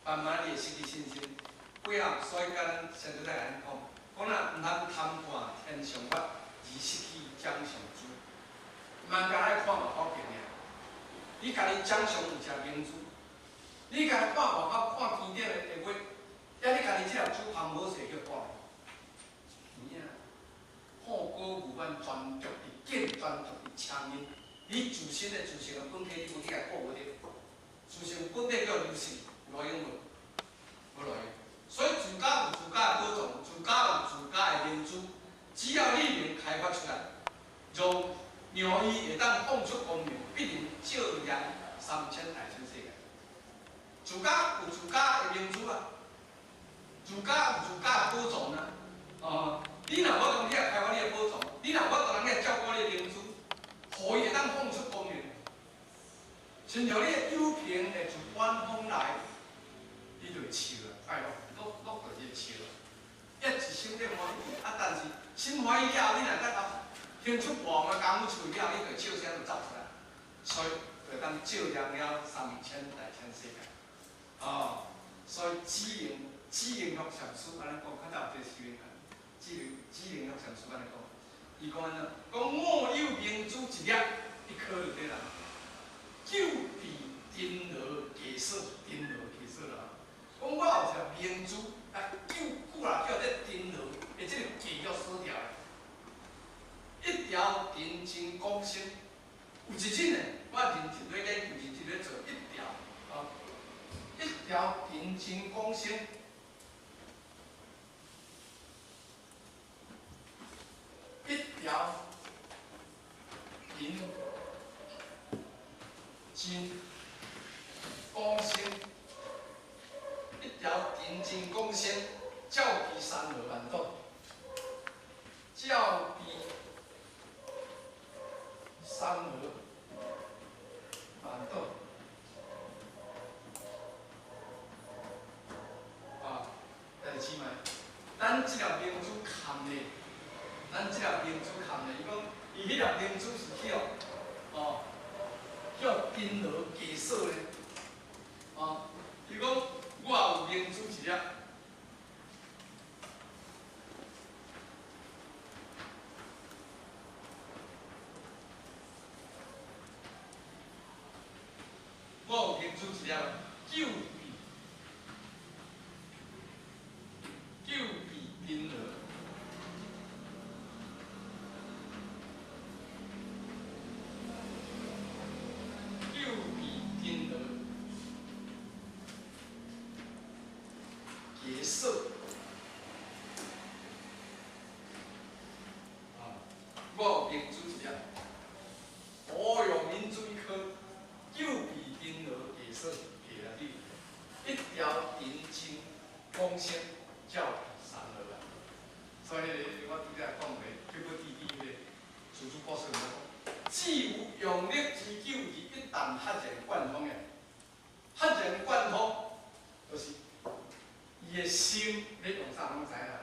慢慢你会失去信心。背后，所以甲咱先在来讲，讲若毋通贪看天上法，而失去掌上珠。慢甲爱看外口景尔，你家己掌上有一只明珠，你家己看外口看天顶的话，抑你家己这粒珠旁无势叫看，有影？阮专注伫剑，专注伫枪音。你自身的本体，你有去来顾无着？自身本体叫流行，有路用无？无路用。所以自家有自家的宝藏，自家有自家的明珠。只要你能开发出来，让鸟医会当放出光明，必定照亮3000大千世界。自家有自家的明珠啊，自家有自家的宝藏啊。你若无讲，你也开发你的宝藏；你若无讲，你也照顾你的明珠，互伊会当放出光明。亲像你的友情会自远方来，你就会笑了，哎落就是会笑了。一心咧欢喜，但是心欢喜了，你若等到兴出旺的功夫出了，你就笑声就走出来，所以就当照亮了3000大千世界。所以知灵学上师安尼讲，较早有一个修行人，知灵学上师安尼讲，伊讲安怎？讲我有明珠一粒，一颗就对啦。久比金罗价少，金罗价少啦。讲我有一粒明珠，久啦叫这金罗，的这个价叫少条的。一条银金光鲜，有一种呢，我认真咧研究，认真咧做一条银金光鲜。一条银金光鲜，一条银金光鲜，照比山河万朵，照比山河万朵。第七枚，咱这粒明珠含咧。咱这粒明珠含咧，伊讲，伊迄粒明珠是叫金罗价少咧，伊讲我有明珠一粒，我有明珠一粒，九比金罗。颜色我有明珠一粒，我有明珠一颗，九比金罗颜色给了你，一条银金光鲜，照比山河万。所以我拄则讲的，叫我弟弟个叔叔告诉我讲，既有用力之九义，一旦赫然贯通的，赫然贯通，就是。伊的心，你用啥拢知啦？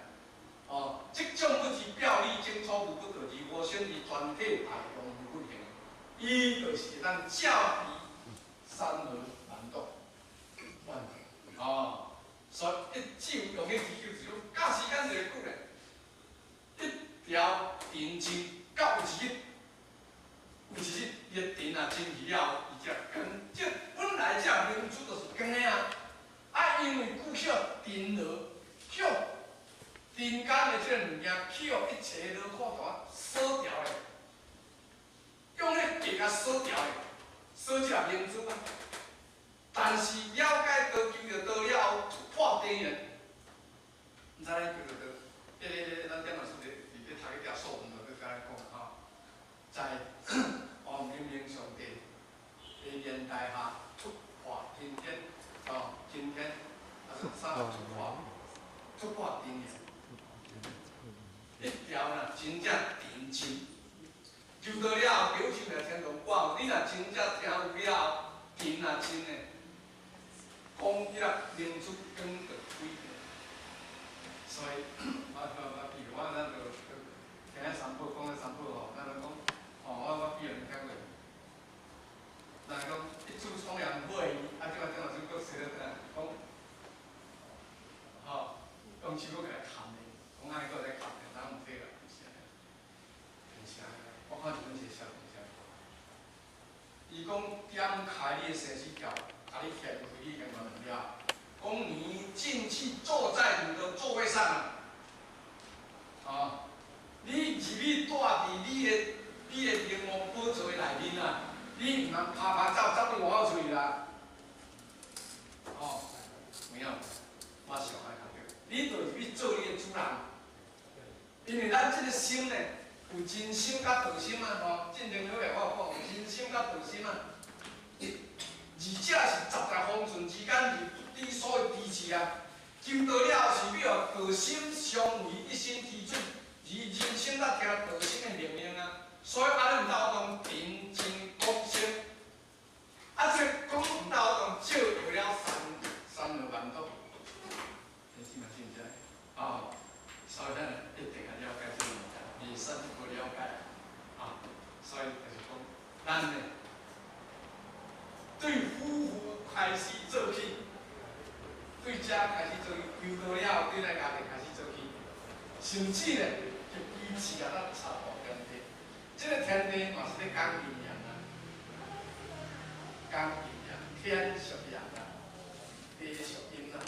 即种不是表里精粗如不可及，我选伫团体排用于不行。伊就是咱照比山河万朵，所以只有用迄支酒，到时间就会久咧。一条银针到有一日，伊的针啊针去了后，伊才光。这本来这明珠就是光的啊。因为古晓针罗巧，针间的这个物件巧，一切都看大锁条的，用迄计甲锁条的，锁只明珠啊。但是了解刀求着刀了后，破边缘，毋知咱叫做刀。咱电脑书咧读迄条数文就甲咱讲在明明上帝的年代下突破今天，今天。啥突破经验，一条呢真正认真，就到了后，表示来天龙广。你若真正听有了后，真啊真诶，讲起来明珠光就开。所以，比如咱就听迄三宝讲迄三宝咱就讲，我比如听过，咱讲一出创阳会，即个老师佫说了讲。用手佫来砍的，讲安尼佫在砍的，咱唔对啦，唔是安尼，唔是安尼。我看一本册写，唔是安尼。伊讲点开你的生死条，甲你起来就是你已经完了。讲你进去坐在你的座位上了，你入去住伫呢，有真心甲道心啊，吼，进前了来我讲，有真心甲道心啊。二者是十大方寸之间，你所的支持啊。求道了是要道心相依，一心提出，而人生才听道心的命令啊。所以安尼毋斗当平静公正，啊，这讲毋斗当少为了三二万多，你是嘛是毋知？哦，所以咱一定要了解这个物件，而深不了解啊，所以就是讲，咱呢对夫妇开始做起。对家开始做去，求道了，对咱家庭开始做去，甚至呢，就彼此啊，咱插互天地。这个天地嘛是咧讲阴阳啊，讲阴阳，天属阳啊，地属阴啊，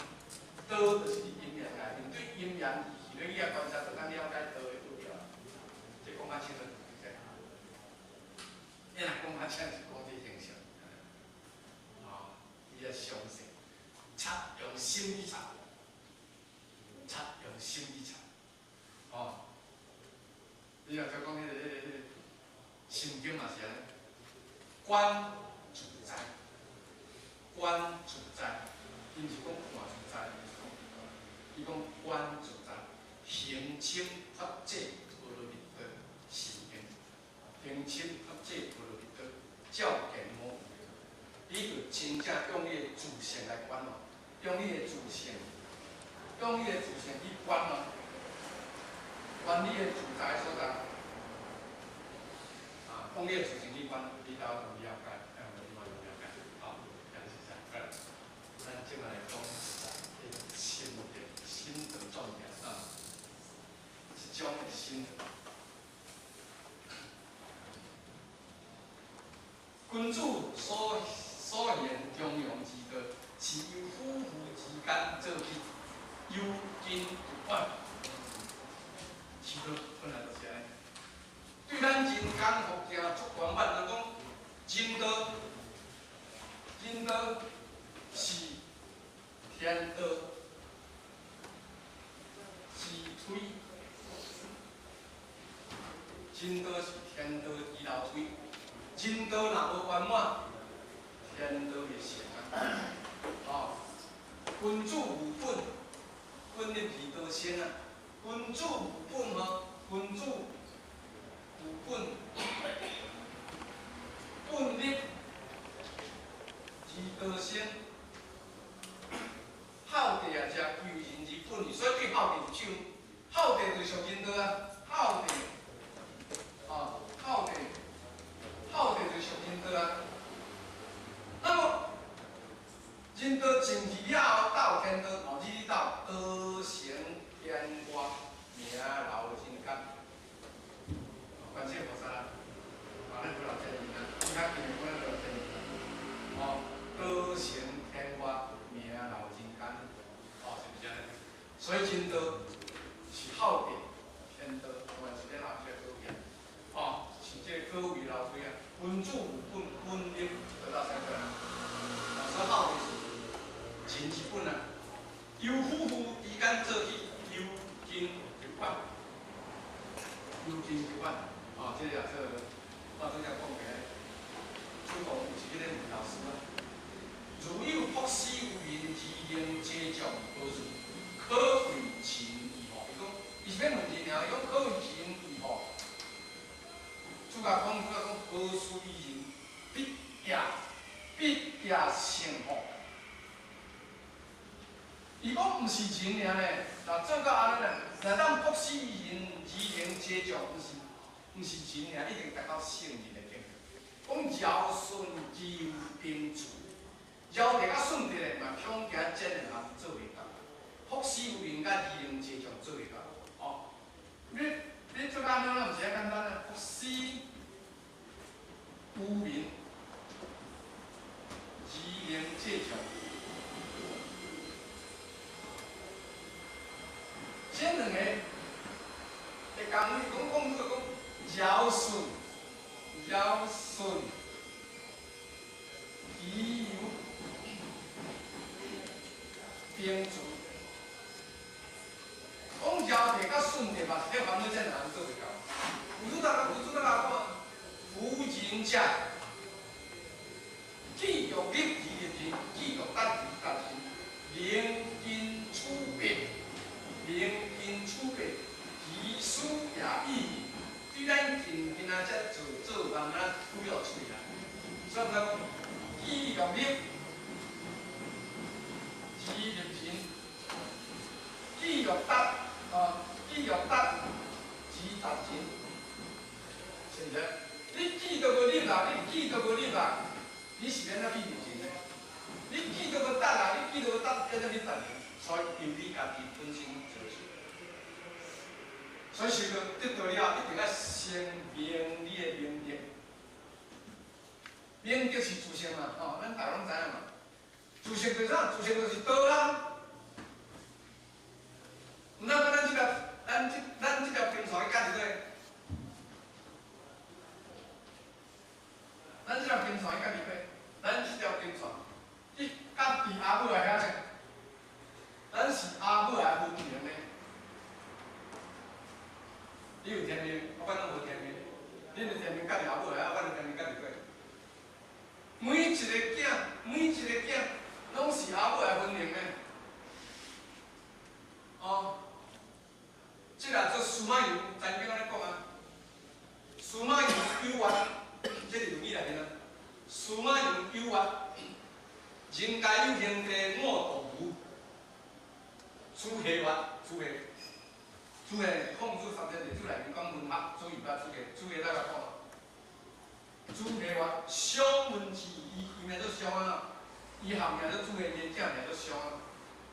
道就是阴阳内面对阴阳义气，你也观察到咱了解道的不了，这讲较清楚，你若讲较清是讲这形象，啊，伊个相信。插用心去插，插用心去插，哦。你若再讲迄个心经嘛是安尼，观自在，观自在，伊毋是讲看自在，伊讲观自在，行清法界无落密多心经，行清法界无落密多，照见无。伊就真正用你的自性来观哦。用你的自性，用你的自性去观哦，观你的自在所在，啊，用你的自性去观，你到有了解，你嘛有了解，好，这样是这样。咱今来讲心得，心得重点啊，是种心得。君主所言中庸之道。是由夫妇之间做起，由近入远。其实本来就是安尼。对咱人间福行足圆满，就讲人道，人道是天道，是推。人道是天道一道推，人道若无圆满，天道会成啊。哦，君主无本，本立皮道先啊。君主无本吼，君主无本，本立皮道先。孝悌也是由人之本意，所以对孝悌是手。孝悌就是属人道啊，孝悌，哦，孝悌就是属人道啊。那么人道正气了后，斗天道，后日斗道成天外，名留人间。观世菩萨啊，咱不老真人啊，其他经典不能老真人啊。哦，道成天外，名留人间。哦，是不是安尼？所以人道是孝悌，天道当然是咧老师个道义。哦，是这个各位老师啊，君主无本，本立得到三个人。所以孝悌是。人之本啊，由夫妇之间做起，由近入远，由近入远。哦，这也是我拄则讲过，主公是迄个吴老师啊。如有博施无人，其应皆将何如？可为情义何？伊讲，伊是要问人尔，伊讲可为情义何？主甲讲，何须人必也成福。伊讲毋是人尔咧，若做到安尼咧，若当博施人，而应皆将，毋是人尔，一定达到圣人的境界。讲尧舜尧兵主，尧悌甲舜悌咧，嘛恐惊这两项做袂到。博施有人甲而应皆将做袂到。哦，你做安尼，咱毋是遐简单啊，博施有人，而应皆将。这两个的讲尧舜，禹兵主。讲尧悌甲舜悌嘛是咧烦恼这两项做袂到。者，记录历史的篇，记录当时当时，明经储备，明经储备，其书也意。对咱今仔才做慢慢推落出来，所以讲记录历，记录篇，记录答，记录答，记答篇，是不是？你记到无你啦，你记到无你啦，你是免那记录篇的。你记到无答啦，你记到无答，变做你答的，所以由你家己本身做主。所以修道得道了，一定要先明你的明德。明德是自性嘛，咱大家拢知影嘛。自性就是啥？自性就是道啊。毋通讲咱即条平船家己做，咱即条平船家己做，咱即条平船，伊甲伫阿母来遐呢，咱是阿母来分明的。你有天命，我拢无天命。你有天命家己阿母来，我有天命家己做。每一个囝，拢是阿母来分明的。即个做司马懿，曾经安尼讲啊。司马懿有冤，这是论语内面啊。司马懿有冤，人家有兄弟我独无。主下冤，主下。主下孔子三千字，主内面讲文学，主义吧，主下哪个讲啊？主下话商文治，伊名做商啊，伊下名做主下，伊正名做商啊。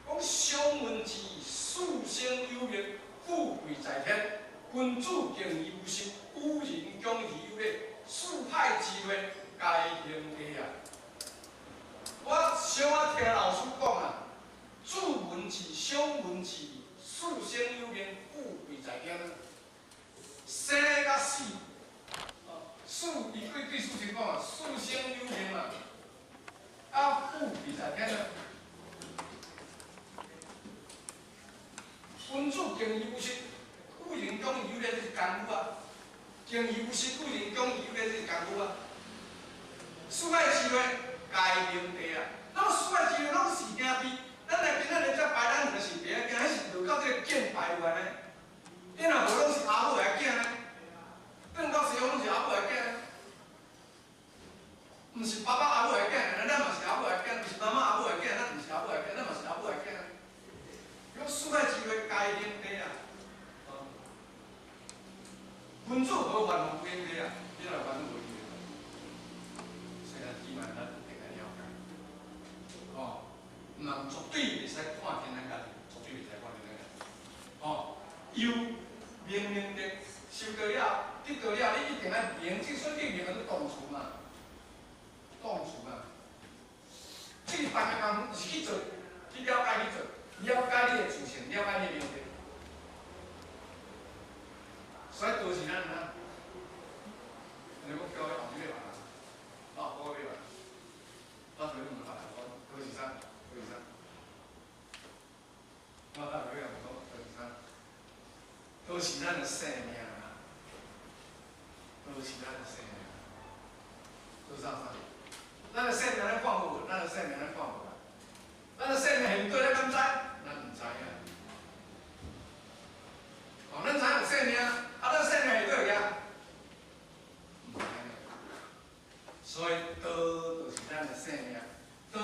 讲商文治，素性优越，富贵在天，君主敬而无失，古人恭而有礼，四海之内皆兄弟啊！我小仔听老师讲啊，主文治，商文治。素性有名，富贵在天。生甲死，素伊对素性讲啊，素性有名嘛，富贵在天啊。君主敬而无失，古人讲有咧是功夫啊，敬而无失，古人讲有咧是功夫啊。四海之内皆兄弟啊，咱四海之内拢是兄弟。咱来今仔日才排咱就是别个囝，迄是落到这个见排完呢。你若无拢是阿母的囝呢？转到时候拢是阿母的囝呢？毋是爸爸阿母的囝，咱嘛是阿母的囝；毋是妈妈阿母的囝，咱毋是阿母的囝，咱嘛是阿母的囝。讲四海之内皆兄弟啊！君主何患无兄弟啊？你若烦恼无兄弟，虽然起码咱会个了解。毋绝对袂使看天咱家己，绝对袂使看天咱家己。有明德，修道了，得道了，你一定要明，即所以明是动词嘛，动词嘛。即个大家工就是去做，去了解去做，了解你的自性，了解你的明德。所以道是咱安尼我叫你后日要办啊，我要办，到时候你们办，道是啥？道是啥？我到时候要讲道是啥？道是咱的生命啊，道是咱的生命。道啥？咱的生命咱看无？咱的生命咱看无啦？咱的生命现对咱敢知？咱毋知影。咱知影有生命，咱生命是对个？毋知影。所以道就是咱的生命，道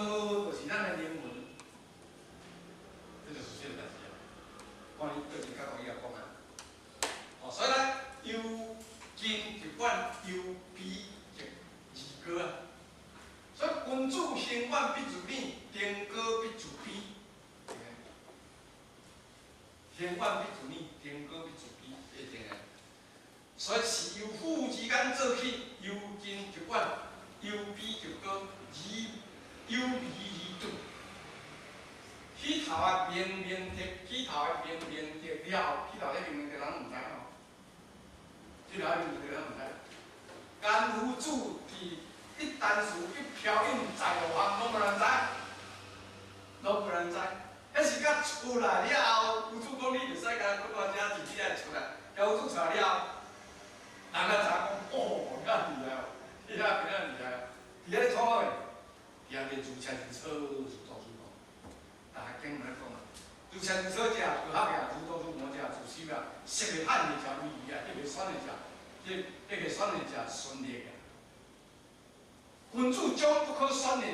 就是咱的灵魂，这就是这个代志啊。看你对你较容易啊讲啊。所以呢，有经就管，有悲就二歌啊。所以君主行管必自勉，天歌必自悲。天管必自勉，天歌必自悲，一定的。所以是由父之间做起，由经就管，由悲就歌，由悲而顿。起头的明明德，起头的明明德了，起头的明明德人毋知吼。起头的明明德人毋知。干夫子伫一箪食一瓢饮在路行，拢无人知，拢无人知。迄是甲出来了后，夫子讲你袂使甲讲偌正自己来出来，甲夫子出来了后，人才知讲哦，较厉害哦，伊遐迄个选的真顺利啊。君主将不可选的，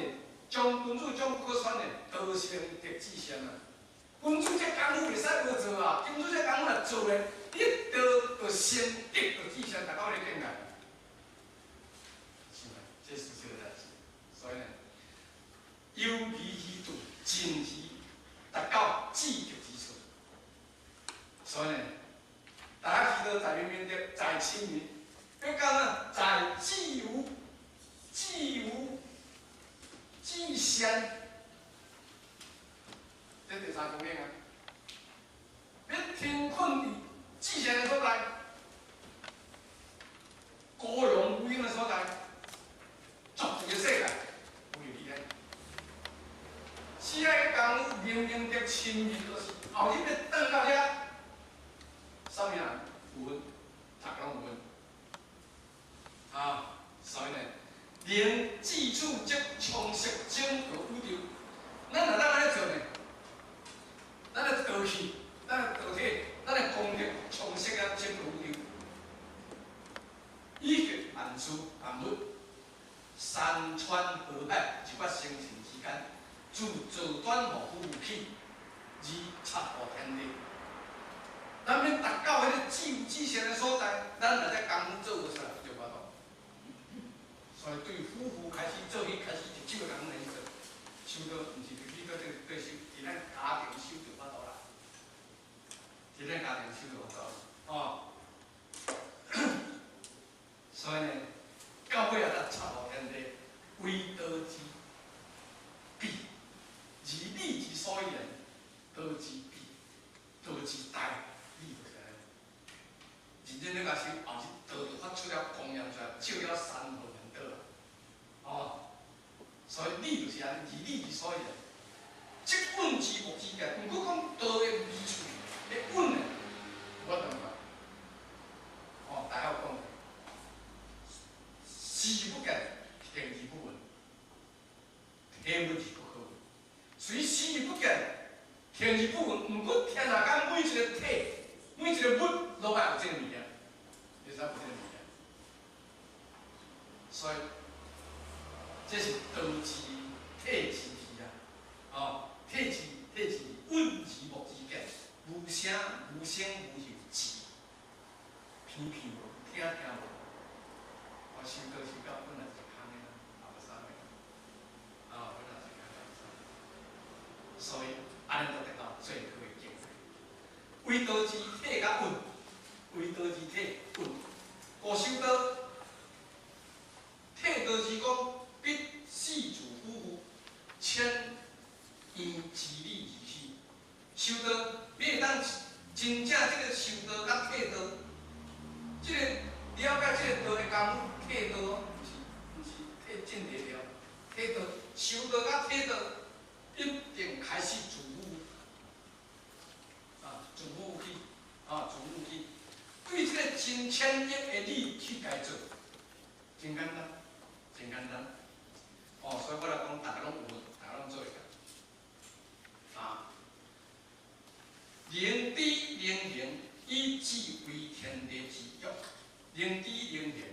君主将不可选的，德行得志先啊。君主这功夫袂使无做啊，君主这功夫若做咧，你就先得就志先，大家咧见解。是吧？这是这个代志。所以呢，有理以度，尽以达到至极之处。所以呢，大家知道在明德，在亲民，要讲啊，在既无既先。这第三方面啊，要贫困伫至善的所在，高荣无应的所在，足一个世界，有理咧。世界的功夫明明得亲民，就是后日要转到遐，啥物人有分，读拢有分。啊，所以呢，能记住即充实整个宇宙，咱若当安尼做呢？咱的道气，咱的道体，咱的功力充实了整个宇宙，以及万事万物，山川河海一发生成之间，自造端无富起，而插无天地。咱要达到迄个至有至善的所在，咱若在功夫做无出来，就无度。所以对夫妇开始做起，开始就手人来做，收到毋是对你个对收，伫咱家庭收就无度啦。伫咱家庭收就无度，哦。所以呢，到尾啊，咱插无天地，为道之必，而理之所言，道之必，道之大，理就是安尼。认真咧，甲是后日道就发出了光亮出来，照了山河人道啊。哦，所以理就是安尼，而理之所言，即稳之木之见。毋过讲道的理处，迄稳的，我同讲，哦，大家有讲。事不见，天而不稳；天稳而不可稳。虽事不见，天而不稳，毋过天下间每一个体、每一个物，都爱有这个物件，会使有这个物件。所以，这是道之体之理啊！哦，体之稳之木之见，无声无有志，偏偏无听无。我修道本来是空的，也无啥物，本来是空的，所以安尼就得到最好的境界。为道之体较稳，为道之体稳，故修道，体道之功，必四主夫妇，千因其理而起。修道，你会当真正这个修道甲体道，这个了解这个道的功夫。体道毋是体正地了，体道修道甲体道一定开始自武，自武起，自武起。对这个真浅易的理去解做，真简单，真简单。所以我来讲，大家拢有，大家拢做会到。灵知灵形，以智为天地之用，灵知灵形。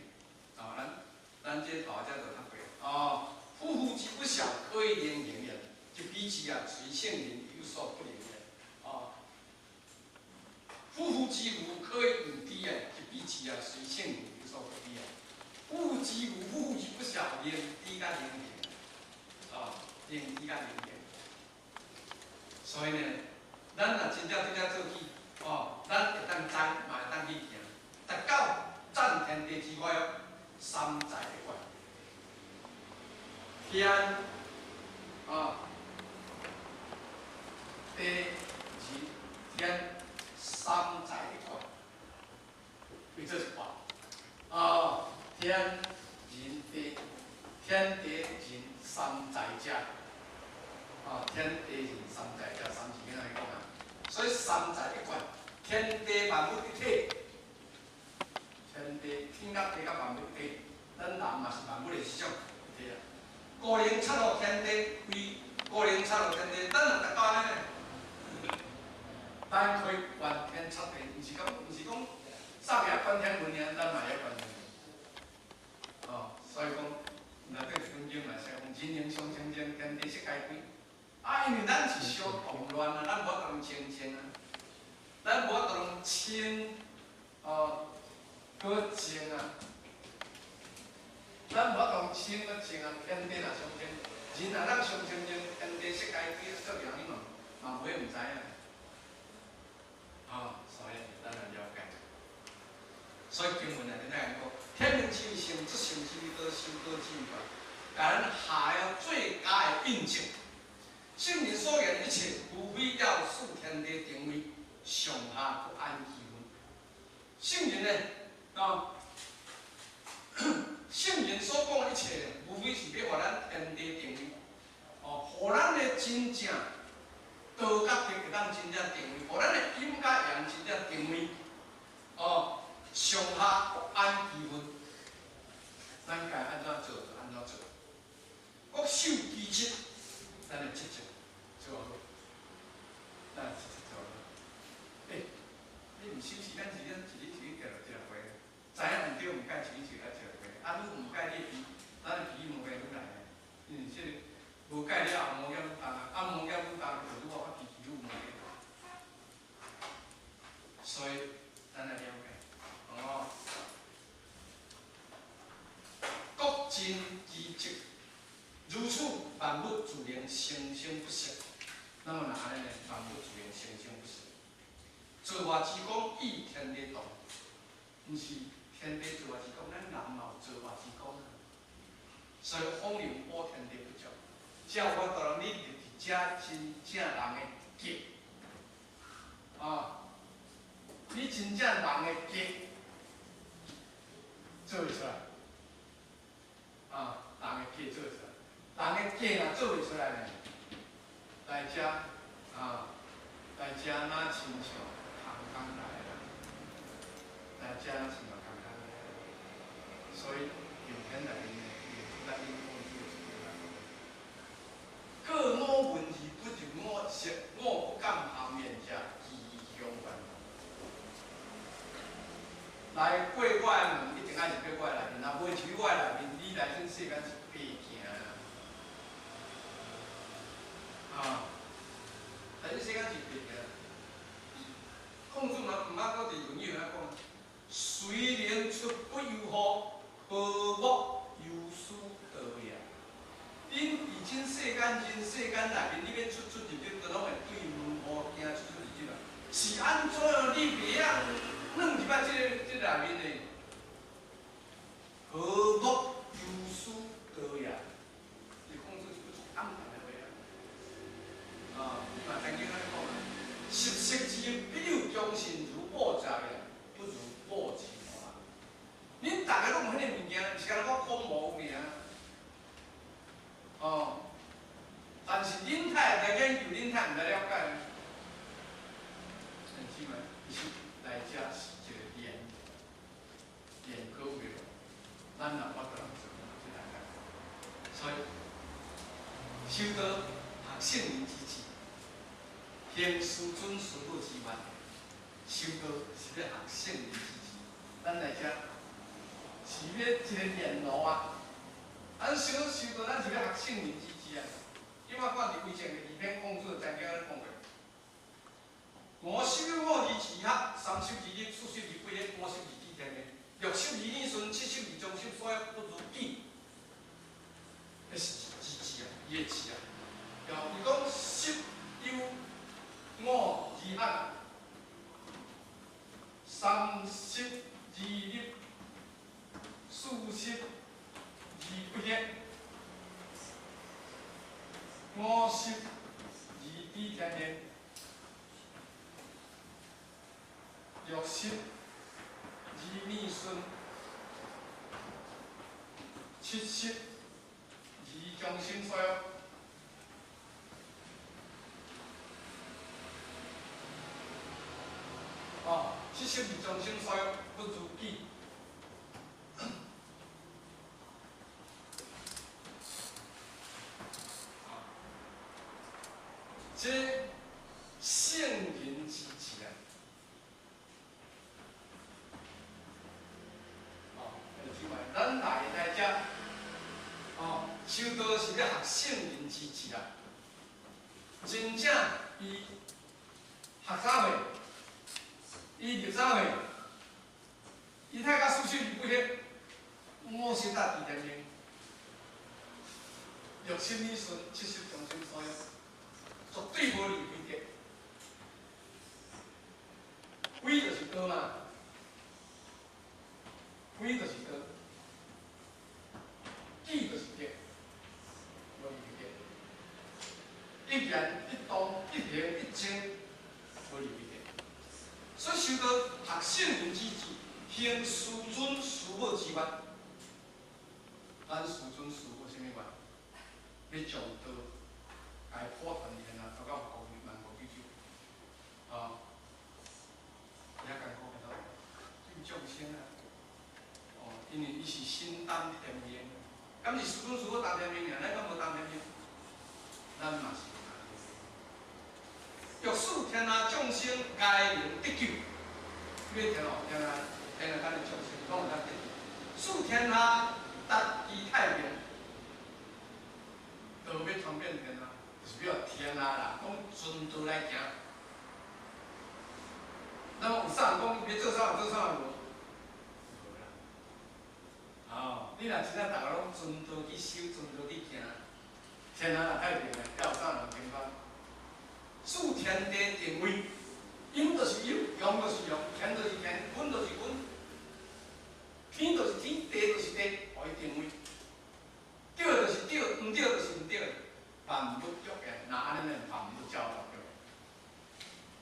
咱这头家就读过夫妇之不孝，可以灵形也，就彼此随性灵有所不灵也。夫妇之母可以有知也，就彼此随性灵有所不知也。夫妇之母，夫妇之不孝，灵知甲灵形，灵知甲灵形。所以呢，咱若真正做起，咱会当知，嘛会当去行，达到赞天地之外三才的观，天地人天三才的观，为这是观天人地，天地人三才者，天地人三才者，三字安尼讲啊。所以三才的观，天地万物一体。天地天甲地甲万物一体，咱人嘛是万物的一种一体啊。孤零插入天地，为孤零插入天地，咱若达到安尼呢，咱可以观天插地，毋是讲啥物观天文尔，咱嘛会观搁静啊，咱无法度心搁静啊，天地若上天，人若咱上天人，天地世界几作样你嘛袂毋知影。所以咱来了解。所以经文内底咱讲，天命之性，则性之道，修道之法，甲咱下了最佳的印证。圣人所言一切，无非要使天地定位上下不安气氛。圣人呢，圣人所讲的一切，无非是要互咱天地定位，互咱的真正道甲德会当真正定位，互咱的阴甲阳真正定位，上下不安气氛，咱该安怎做就安怎做。各守其职，咱的职责做好，咱职责做好。你毋守时，咱一日叫落一回，知影毋对毋该一日来一回，愈毋该你脾，咱的脾气无会愈来个，因为即个无改了后，毛险愈重啊，毛险愈重就愈我脾气愈毛。所以咱来了解，各尽其职，如此万物自然生生不息。那么若安尼呢？万物自然生生不息。造化之功与天地同，毋是天地造化之功，咱人嘛有造化之功啊。所以风流补天地不足，只要我当然你伫遮真正人的格，你真正人的格做会出来，人的格做会出来，人的格若做袂出来呢，来遮哪亲像。空空来啦，来遮像空空来，所以用天内面呢，咱应该各我闻而不入我色，我不敢行面者，异相关。来过我的门，一定爱入过我的内面，若袂入我的内面，你来这世间是白行啊！来这世间是白行。孔子嘛，毋捌搁伫论语安讲，虽然出不由乎，何莫由师道也。恁伫真世间内面，你要出入，都拢会对门户惊出入啊。是安怎样？你袂晓软入啊？这内面呢？何莫由师道也？是孔子不是暗谈的话啊。嘛曾经安尼讲啊。食色之必有忠信，如保家也，不如保其华。恁大家拢有迄个物件，是干我讲无尔。但是恁太来研究，恁太毋来了解。很起码，伊是来遮是一个研究的，咱若法度通做，就来解。所以，修道学圣人之志。行师尊师父之愿，修道是要学圣人之志。咱来遮是要一个言路啊！咱修道，咱是要学圣人之志啊！因为看伫微信的里面，孔子曾经安尼讲过：我修我而自学，三修而立，四修而不立，五修而知天命，六修而耳顺，七修而终身，所有不如意。迄是之志啊，伊的志啊！伊讲习有。我而学，三习而立，四习而不立，五习而知天命，六习而耳顺，七习而终身所有。七习而终身所有，不如己。这圣人之志啊！咱来遮，修道是要学圣人之志啊！真正伊学啥货？伊入啥货？伊太甲师力，我是大地天命，6心理顺，7识中心所有，绝对无离开的。非就是道嘛，非就是道，己就是德，无离开的。一言一动一言一静，无离开的。所以修道学圣人之志，行师尊师母之愿。咱师尊师母什么愿？要将道来破传天下，到国万国宇宙，啊！也艰苦个到，对众生啊，哦，因为伊是心担天命，敢是师尊师母担天命尔？咱敢无担天命？咱嘛是担天命。欲使天下众生皆能得救，要天下咱的众生拢有得救，使天下达其太平。道要传遍天下，就是要天下人讲顺道来行。那么有啥人讲伊要做啥做啥无？无啦。哦，你若真正逐个拢顺道去修，顺道去行，天下若太平嘞，还有啥人平反？使天地定位，阴就是阴，阳就是阳，天就是天，温就是温，天就是天，地就是地，互伊定位。对就是对，毋对就是毋对，万物有缘，那安尼呢？万物照到对。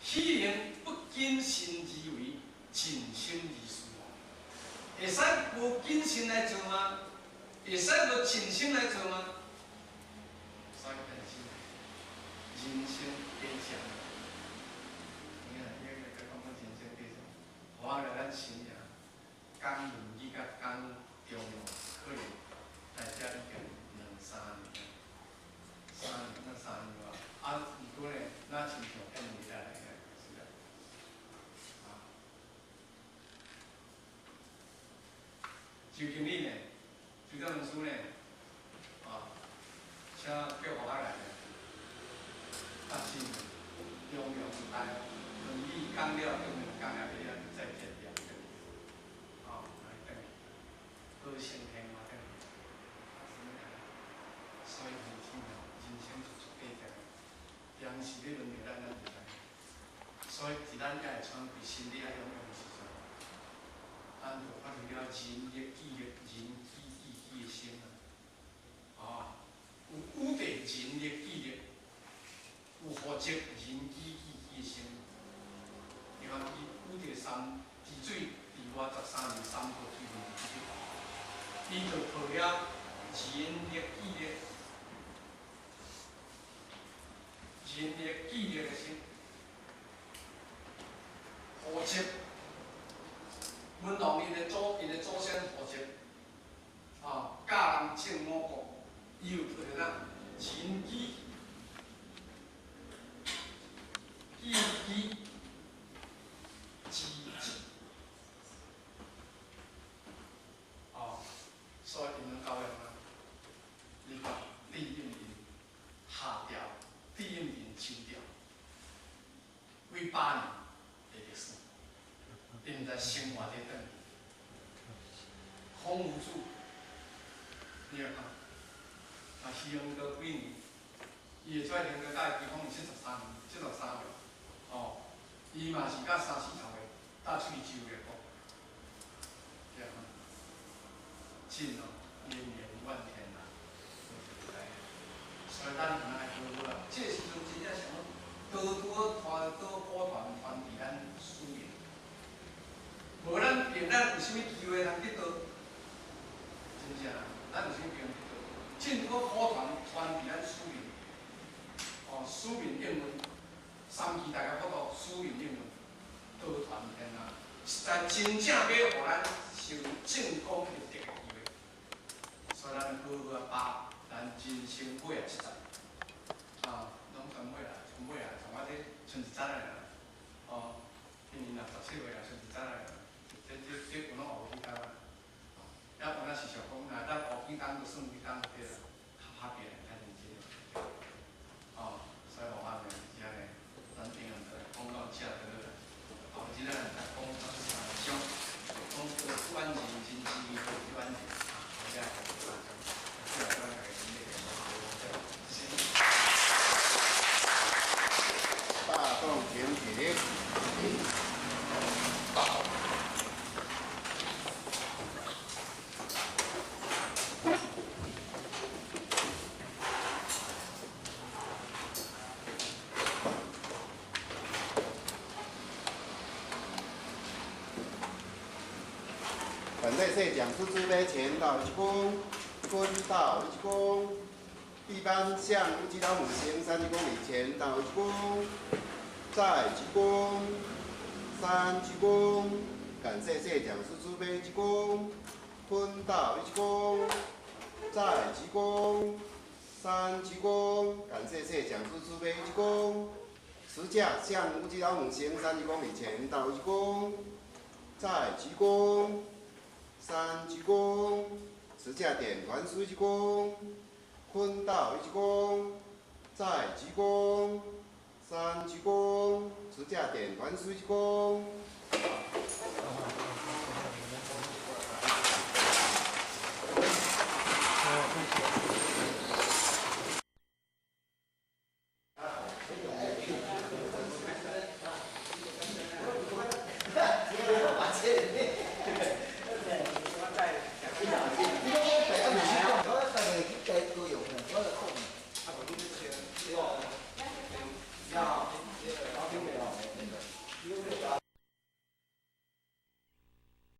虚名不谨慎而为，尽心而事。会使无谨慎来做吗？会使无尽心来做吗？所以本身人生悲伤。你看，你讲人生悲伤，我来咱心呀，讲言语甲讲中庸，可能在遮已经2、3年，那3年哇，如果呢，咱亲像演未来来个，是啊，周经理呢，就这本书呢，请叫我来呢，是中庸来，论语讲了，中庸讲了，你再见了，来等，好心听嘛等。所以人生就是过程，当时咧轮到咱袂知。所以伫咱遐会创对心理啊种种时阵，咱就发挥了仁义、义力、仁义义的心啊！有武德、仁义、义力，有福泽、仁义义的心。你看，武德三治水，治我13年3个水分之一，伊就抱了仁义义力。仁义义力的心，福泽，文王伊的祖先福泽，教人正五国，伊有做啥？仁义、义智智，所以因能教育啊，你讲利用下调。利用抽调，为8年的历史，因在生活在等，孔武主，你要看，希望个几年，伊会出来听个甲伊比方73岁，伊嘛是甲3、4头个搭喙周个讲，对啊，真连绵万天呐，所以咱可能会好好啊。这个时阵真正想多普传伫咱书面，无咱连咱有啥物机会通得到，真正咱有啥物机会得到？真多普传伫咱书面，书面英文，3期大家报告书面英文，多传天下，实在真正要互咱受正功立德的机会，所以咱好好啊把咱人生尾啊7十。拢全买啦，从我这剩1层来啦，今年67岁啦，剩1层来啦，这有拢后几工啦，要本来是想讲，咱后几工就算几工对啦，较别较认真，所以我呢，只呢，咱平常在讲到这个，后日咱来讲到上，讲到关键真正。
细讲出资杯前到一公，坤到一公。一般向无极老母行30公里前到一公，再鞠躬，3鞠躬，感谢谢讲师慈悲鞠躬，坤到一躬，再鞠躬，3鞠躬，感谢谢讲师慈悲鞠躬。持架向无极老母行30公里前到一躬，再鞠躬，3鞠躬，持架点团书鞠躬。坤到一鞠躬，再鞠躬，3鞠躬，持架点团书鞠躬。